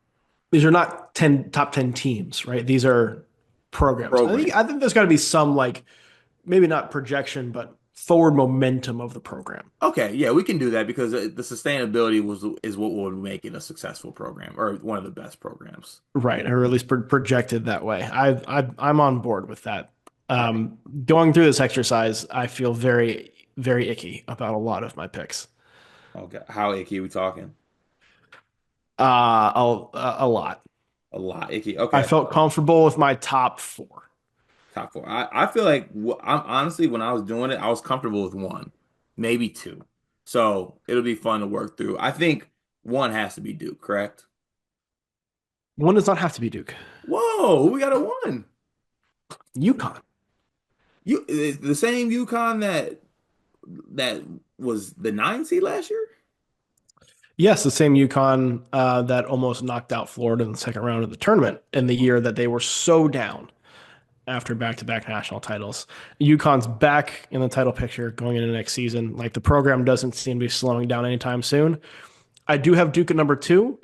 these are not top 10 teams, right? These are programs. I Program. think I think there's got to be some like maybe not projection, but forward momentum of the program. Okay, yeah, we can do that because the sustainability is what would make it a successful program or one of the best programs. Right, or at least projected that way. I'm on board with that. All right. Going through this exercise, I feel very very icky about a lot of my picks. Okay, how icky are we talking? A lot. A lot icky. I Okay, felt comfortable with my top four. top four. I feel like I'm honestly when I was doing it, I was comfortable with one, maybe two. So it'll be fun to work through. I think one has to be Duke, correct? One does not have to be Duke. Whoa, who we got a one? UConn. You the same UConn that was the 9 seed last year? Yes, the same UConn that almost knocked out Florida in the second round of the tournament in the year that they were so down after back-to-back national titles. UConn's back in the title picture going into next season. Like the program doesn't seem to be slowing down anytime soon. I do have Duke at number two,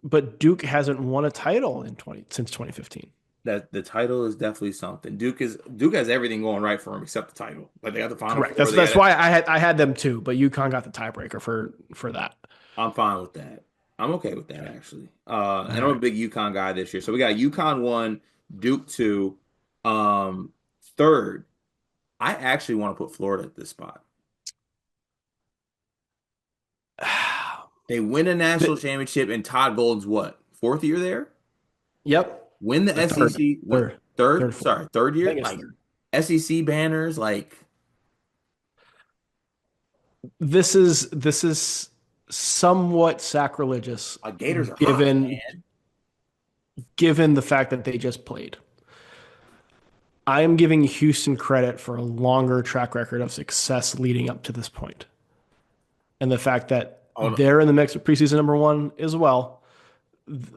but Duke hasn't won a title in 20 since 2015. That the title is definitely something. Duke has everything going right for him except the title. Like they got the Final Correct. Four. That's They that's got. why I had them too, but UConn got the tiebreaker for that. I'm fine with that. I'm okay with that actually. All And I'm a right. big UConn guy this year. So we got UConn one, Duke two, um, third. I actually want to put Florida at this spot. They win a national championship, and Todd Golden's what? Fourth year there? Yep. Win the The third, SEC. What third, third, third? fourth. Sorry, third I year. think it's Like third. SEC banners. Like This is somewhat sacrilegious Gators are hot, given man. given the fact that they just played. I am giving Houston credit for a longer track record of success leading up to this point. And the fact that Hold on. they're in the mix of preseason number one as well.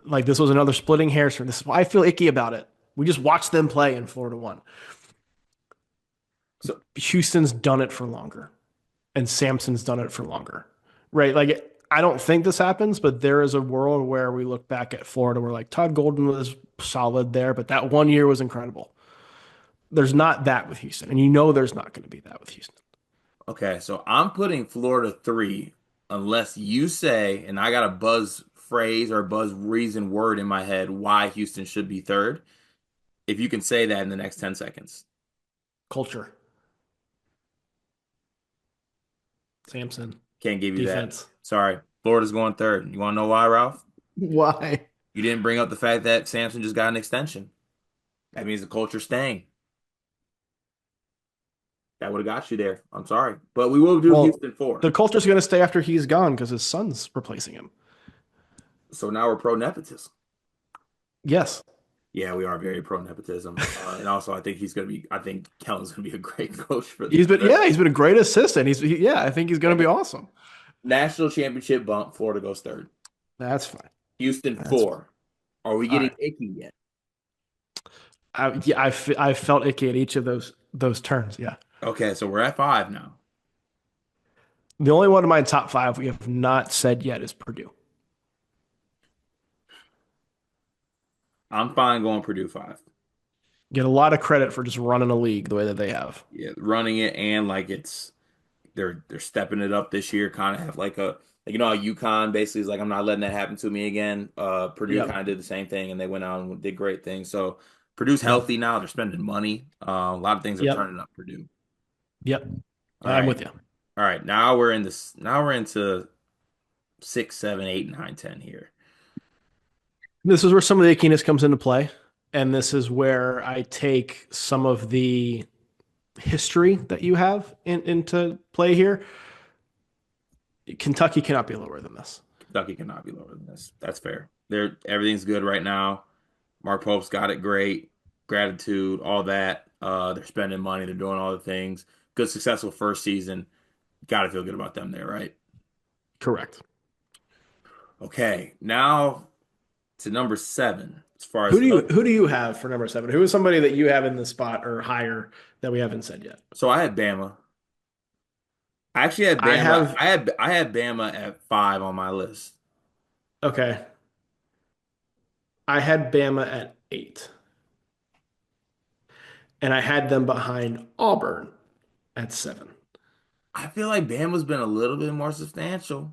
Like this was another splitting hairs for this is why I feel icky about it. We just watched them play in Florida one. So Houston's done it for longer, and Samson's done it for longer. Right? Like I don't think this happens, but there is a world where we look back at Florida where like Todd Golden was solid there, but that one year was incredible. There's not that with Houston, and you know there's not going to be that with Houston. okay, so I'm putting Florida three, unless you say, and I got a buzz phrase or buzz reason word in my head why Houston should be third. If you can say that in the next 10 seconds, Culture, Samson, can't give you that. defense. Sorry, Florida's going third. You want to know why, Ralph? Why? You didn't bring up the fact that Samson just got an extension. That means the culture's staying. That would have got you there. I'm sorry, but we will do Well, Houston four. the culture's going to stay after he's gone because his son's replacing him. So now we're pro nepotism. Yes, Yeah, we are very pro nepotism, and also I think he's going to be. I think Kellen's going to be a great coach for the. he's been a great assistant. Yeah, I think he's going to be awesome. National championship bump. Florida goes third. That's fine. Houston That's fine. four. Are we All getting right. icky yet? I felt icky at each of those turns. Yeah. Okay, so we're at five now. The only one of my top five we have not said yet is Purdue. I'm fine going Purdue five. Get a lot of credit for just running a league the way that they have. Yeah, running it and like they're stepping it up this year. Kind of have like a like you know how UConn basically is like I'm not letting that happen to me again. Purdue kind Yep. of did the same thing and they went out and did great things. So Purdue's Yep. healthy now. They're spending money. A lot of things are Yep. turning up Purdue. Yep. All I'm right, with you. all right. Now we're in this. Now we're into six, seven, eight, nine, 10 here. This is where some of the ickiness comes into play. And this is where I take some of the history that you have into play here. Kentucky cannot be lower than this. Kentucky cannot be lower than this. That's fair. Everything's good right now. Mark Pope's got it great. Gratitude, all that. They're spending money. They're doing all the things. Good, successful first season. Got to feel good about them there, right? Correct. Okay, now to number seven. As far as Who do you have for number seven? Who is somebody that you have in the spot or higher that we haven't said yet? so I had Bama. I actually had I Bama. have I had Bama at five on my list. okay. I had Bama at eight, and I had them behind Auburn at seven. I feel like Bama's been a little bit more substantial.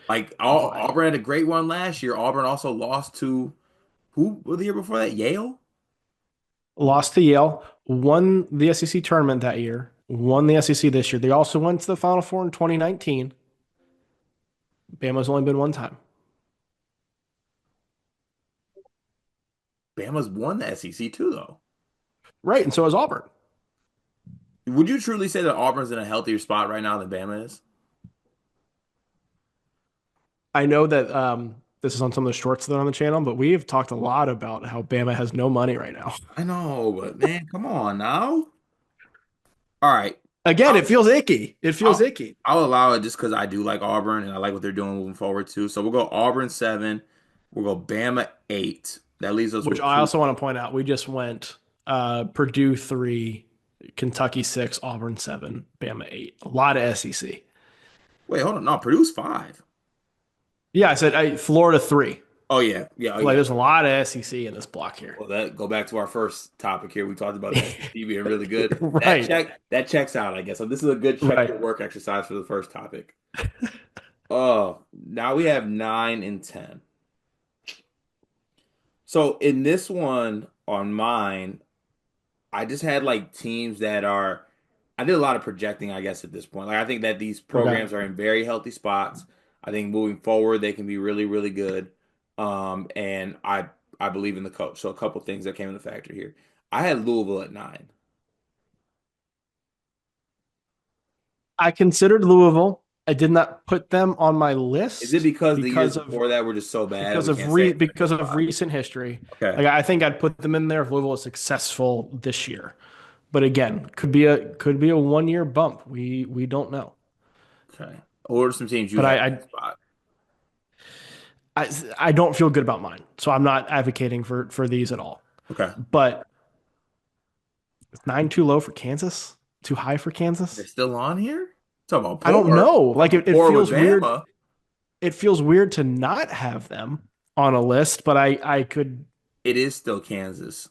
Like Why? Auburn had a great one last year. Auburn also lost to who the year before that? Yale. Lost to Yale, won the SEC tournament that year, won the SEC this year. They also went to the Final Four in 2019. Bama's only been one time. Bama's won the SEC too, though. Right, and so has Auburn. Would you truly say that Auburn's in a healthier spot right now than Bama is? I know that this is on some of the shorts that are on the channel, but we have talked a lot about how Bama has no money right now. I know, but man, come on now. All right, Again, it I'll feels icky. It feels I'll, icky. I'll allow it just because I do like Auburn and I like what they're doing moving forward too. So we'll go Auburn 7. We'll go Bama 8. That leaves us Which with I two. also want to point out, we just went Purdue 3, Kentucky 6, Auburn 7, Bama 8. A lot of SEC. Wait, hold on. No, Purdue's 5. Yeah, I said Florida 3. Oh yeah, yeah, oh Like yeah. there's a lot of SEC in this block here. Well, that go back to our first topic here. We talked about the SEC being really good. Right. That checks out, I guess. So this is a good check Right. your work exercise for the first topic. Oh, now we have 9 and 10. So in this one on mine, I just had like teams that are I did a lot of projecting, I guess, at this point. Like I think that these Okay. programs are in very healthy spots. I think moving forward they can be really, really good. And I believe in the coach. So a couple things that came into factor here. I had Louisville at 9. I considered Louisville. I did not put them on my Is it list because the years before that were just so bad we can't say it's in a good because of spot? recent history. Okay. Like I think I'd put them in there if Louisville is successful this year. But again, could be a 1 year bump. We don't know. Okay. What are some teams you But have in that spot? I I don't feel good about mine. So I'm not advocating for these at all. Okay. But is 9 too low for Kansas? Too high for They're Kansas? still on here? Talk about I don't poor. know. Talk Like about it poor with feels weird. Bama. It feels weird to not have them on a list, but I could. It is still Kansas.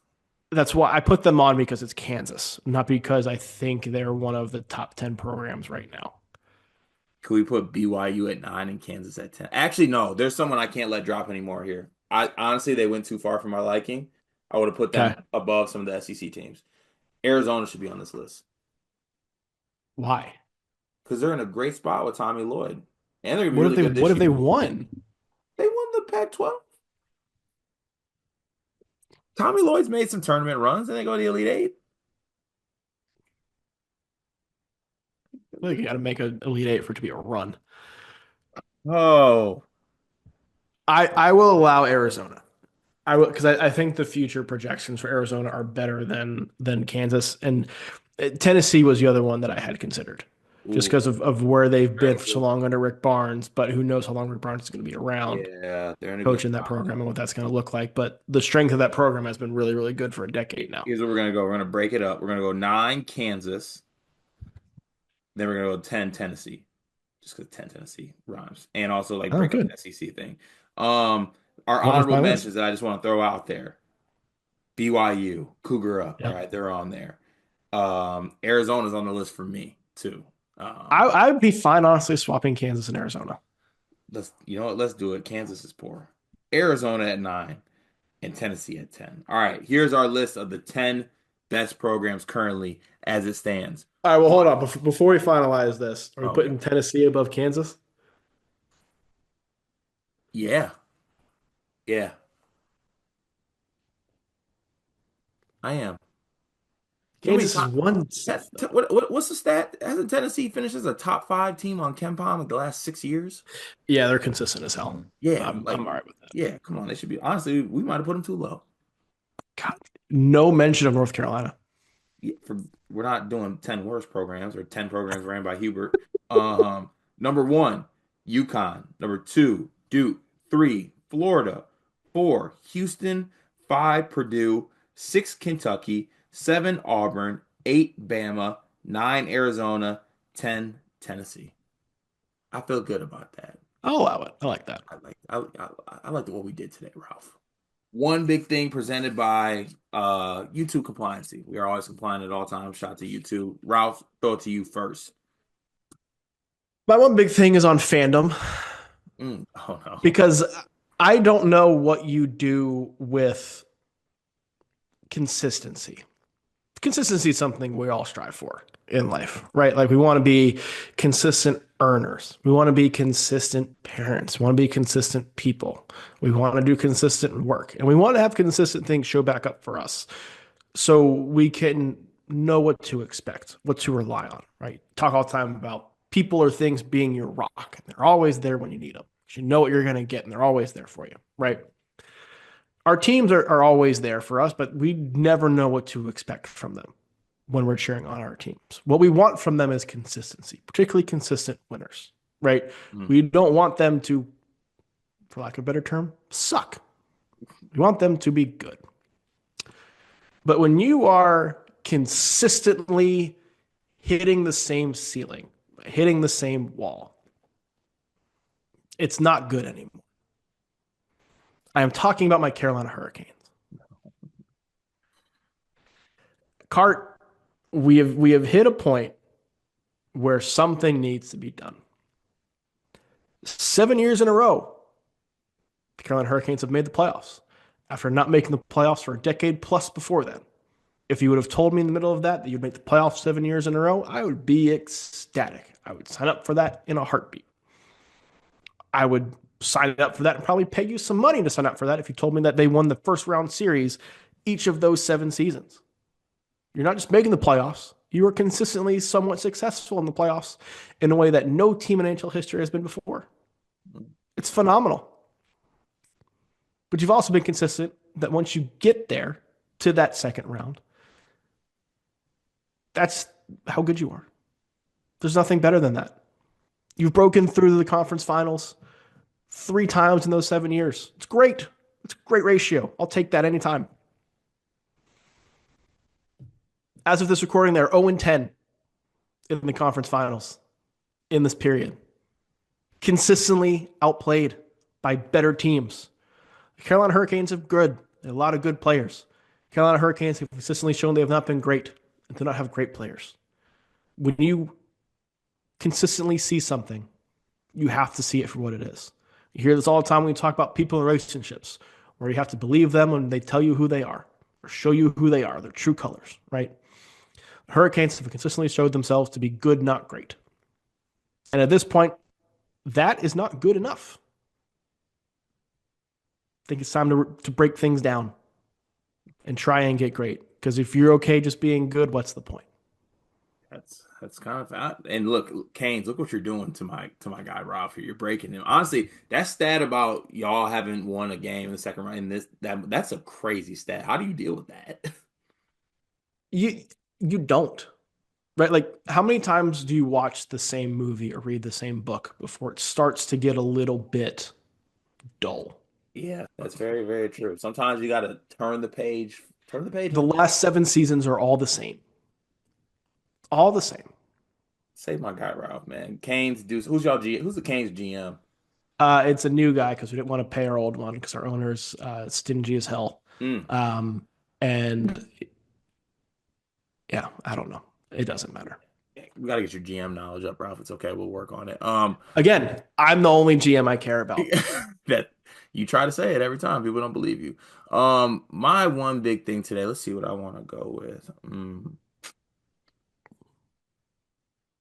That's why I put them on because it's Kansas, not because I think they're one of the top 10 programs right now. Could we put BYU at 9 and Kansas at 10? Actually, no. There's someone I can't let drop anymore here. I honestly, they went too far for my liking. I would have put them Okay. above some of the SEC teams. Arizona should be on this list Why? because they're in a great spot with Tommy Lloyd, and they're gonna be really good What this have they year. won? They won the Pac-12. Tommy Lloyd's made some tournament runs, and they go to the Elite Eight. Like you got to make an Elite Eight for it to be a run. Oh, I will allow Arizona. I will because I think the future projections for Arizona are better than Kansas and Tennessee was the other one that I had considered. Just ooh, because of where they've they're in been a for so good. long under Rick Barnes, but who knows how long Rick Barnes is going to be around Yeah, they're in a good coaching that spot. program and what that's going to look like. But the strength of that program has been really, really good for a decade now. Here's what we're gonna go. We're gonna break it up. We're gonna go 9 Kansas, then we're gonna go 10 Tennessee. Just because 10 Tennessee rhymes, and also like Oh, break up good. the SEC thing. Um, our Went with honorable my list. mentions that I just want to throw out there: BYU, Cougar up. All Yeah. right, they're on there. Arizona's on the list for me too. I Um, I would be fine, honestly, swapping Kansas and Arizona. let's you know what? Let's do it. Kansas is poor. Arizona at 9 and Tennessee at 10. All right, here's our list of the 10 best programs currently as it stands. All right, well, hold One. on. Before we finalize this, are we Oh, putting Tennessee above Kansas? yeah, yeah, I am. You know how many Kansas is top? one. What's the stat? Hasn't Tennessee finished as a top 5 team on Ken Palm in the last 6 years? Yeah, they're consistent as hell. Yeah, like I'm all right with that. yeah. Come on, they should be. Honestly, we might have put them too low. God, no mention of North Carolina. Yeah, we're not doing 10 worst programs or 10 programs ran by Hubert. Number one, UConn. Number two, Duke. Three, Florida. Four, Houston. Five, Purdue. Six, Kentucky. Seven, Auburn. Eight, Bama. Nine, Arizona. 10, Tennessee. I feel good about that. I'll allow it. I like that. I like what we did today, Ralph. One big thing presented by YouTube compliancy. We are always compliant at all times. Shout out to YouTube. Ralph, throw it to you first. My one big thing is on fandom Oh no. because I don't know what you do with consistency. consistency is something we all strive for in life, right? Like we want to be consistent earners. We want to be consistent parents. We want to be consistent people. We want to do consistent work. And we want to have consistent things show back up for us so we can know what to expect, what to rely on, right? Talk all the time about people or things being your rock. They're always there when you need them. You know what you're going to get, and they're always there for you, right? Our teams are always there for us, but we never know what to expect from them when we're cheering on our teams. What we want from them is consistency, particularly consistent winners, right? Mm. We don't want them to, for lack of a better term, suck. We want them to be good. But when you are consistently hitting the same ceiling, hitting the same wall, it's not good anymore. I am talking about my Carolina Hurricanes. Cart, we have hit a point where something needs to be done. 7 years in a row, the Carolina Hurricanes have made the playoffs after not making the playoffs for a decade plus before then. If you would have told me in the middle of that you'd make the playoffs 7 years in a row, I would be ecstatic. I would sign up for that in a heartbeat. I would sign up for that and probably pay you some money to sign up for that if you told me that they won the first round series each of those 7 seasons. You're not just making the playoffs, you are consistently somewhat successful in the playoffs in a way that no team in NHL history has been before. It's phenomenal. But you've also been consistent that once you get there to that second round, that's how good you are. There's nothing better than that. You've broken through the conference finals 3 times in those 7 years. It's great. It's a great ratio. I'll take that anytime. As of this recording, they're 0-10 in the conference finals in this period. Consistently outplayed by better teams. The Carolina Hurricanes have good. They have a lot of good players. Carolina Hurricanes have consistently shown they have not been great and do not have great players. When you consistently see something, you have to see it for what it is. You hear this all the time when you talk about people in relationships, where you have to believe them when they tell you who they are or show you who they are, their true colors, right? The Hurricanes have consistently showed themselves to be good, not great. And at this point, that is not good enough. I think it's time to break things down and try and get great. Because if you're okay just being good, what's the point? That's kind of out. And look, Canes, look what you're doing to my guy Ralph here. You're breaking him. Honestly, that stat about y'all haven't won a game in the second round in that's a crazy stat. How do you deal with that? You you don't. Right? Like how many times do you watch the same movie or read the same book before it starts to get a little bit dull? Yeah, that's very, very true. Sometimes you gotta turn the page The and flip. last 7 seasons are all the same. All the same. Save my guy Ralph, man. Canes do who's the Canes GM? It's a new guy because we didn't want to pay our old one because our owner's stingy as hell. Mm. Um, and yeah, I don't know. It doesn't matter. We gotta get your GM knowledge up, Ralph. It's okay, we'll work on it. Again, I'm the only GM I care about. That you try to say it every time, people don't believe you. My one big thing today, let's see what I want to go with.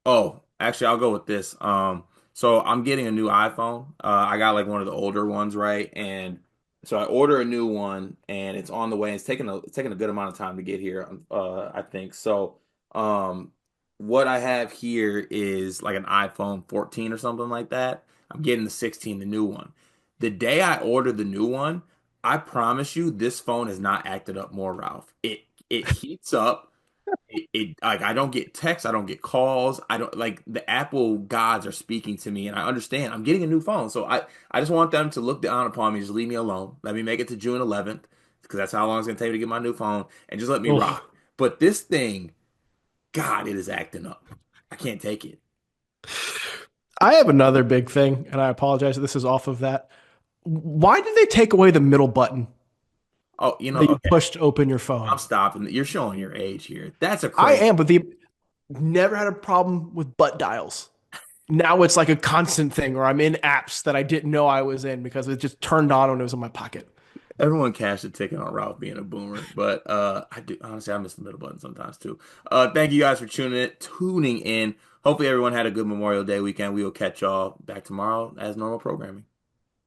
Oh, actually, I'll go with this. So I'm getting a new iPhone. I got like one of the older ones, right? And so I order a new one, and it's on the way. It's taking a good amount of time to get here. I think so. Um, what I have here is like an iPhone 14 or something like that. I'm getting the 16, the new one. The day I ordered the new one, I promise you, this phone has not acted up more, Ralph. It heats up it like I don't get texts, I don't get calls, I don't like the Apple gods are speaking to me, and I understand I'm getting a new phone, so I just want them to look down upon me, just leave me alone, let me make it to June 11th because that's how long it's gonna take me to get my new phone, and just let me Ugh. rock. But this thing, God, it is acting up. I can't take it. I have another big thing, and I apologize. This is off of that. Why did they take away the middle button Oh, that you okay, push to open your I'm phone? stopping. You're showing your age here. That's a I crazy. am, but the never had a problem with butt dials. Now it's like a constant thing, or I'm in apps that I didn't know I was in because it just turned on when it was in my pocket. Everyone cashed a ticket on Ralph being a boomer, but I do honestly I miss the middle button sometimes too. Thank you guys for tuning in. Hopefully everyone had a good Memorial Day weekend. We will catch y'all back tomorrow as normal programming.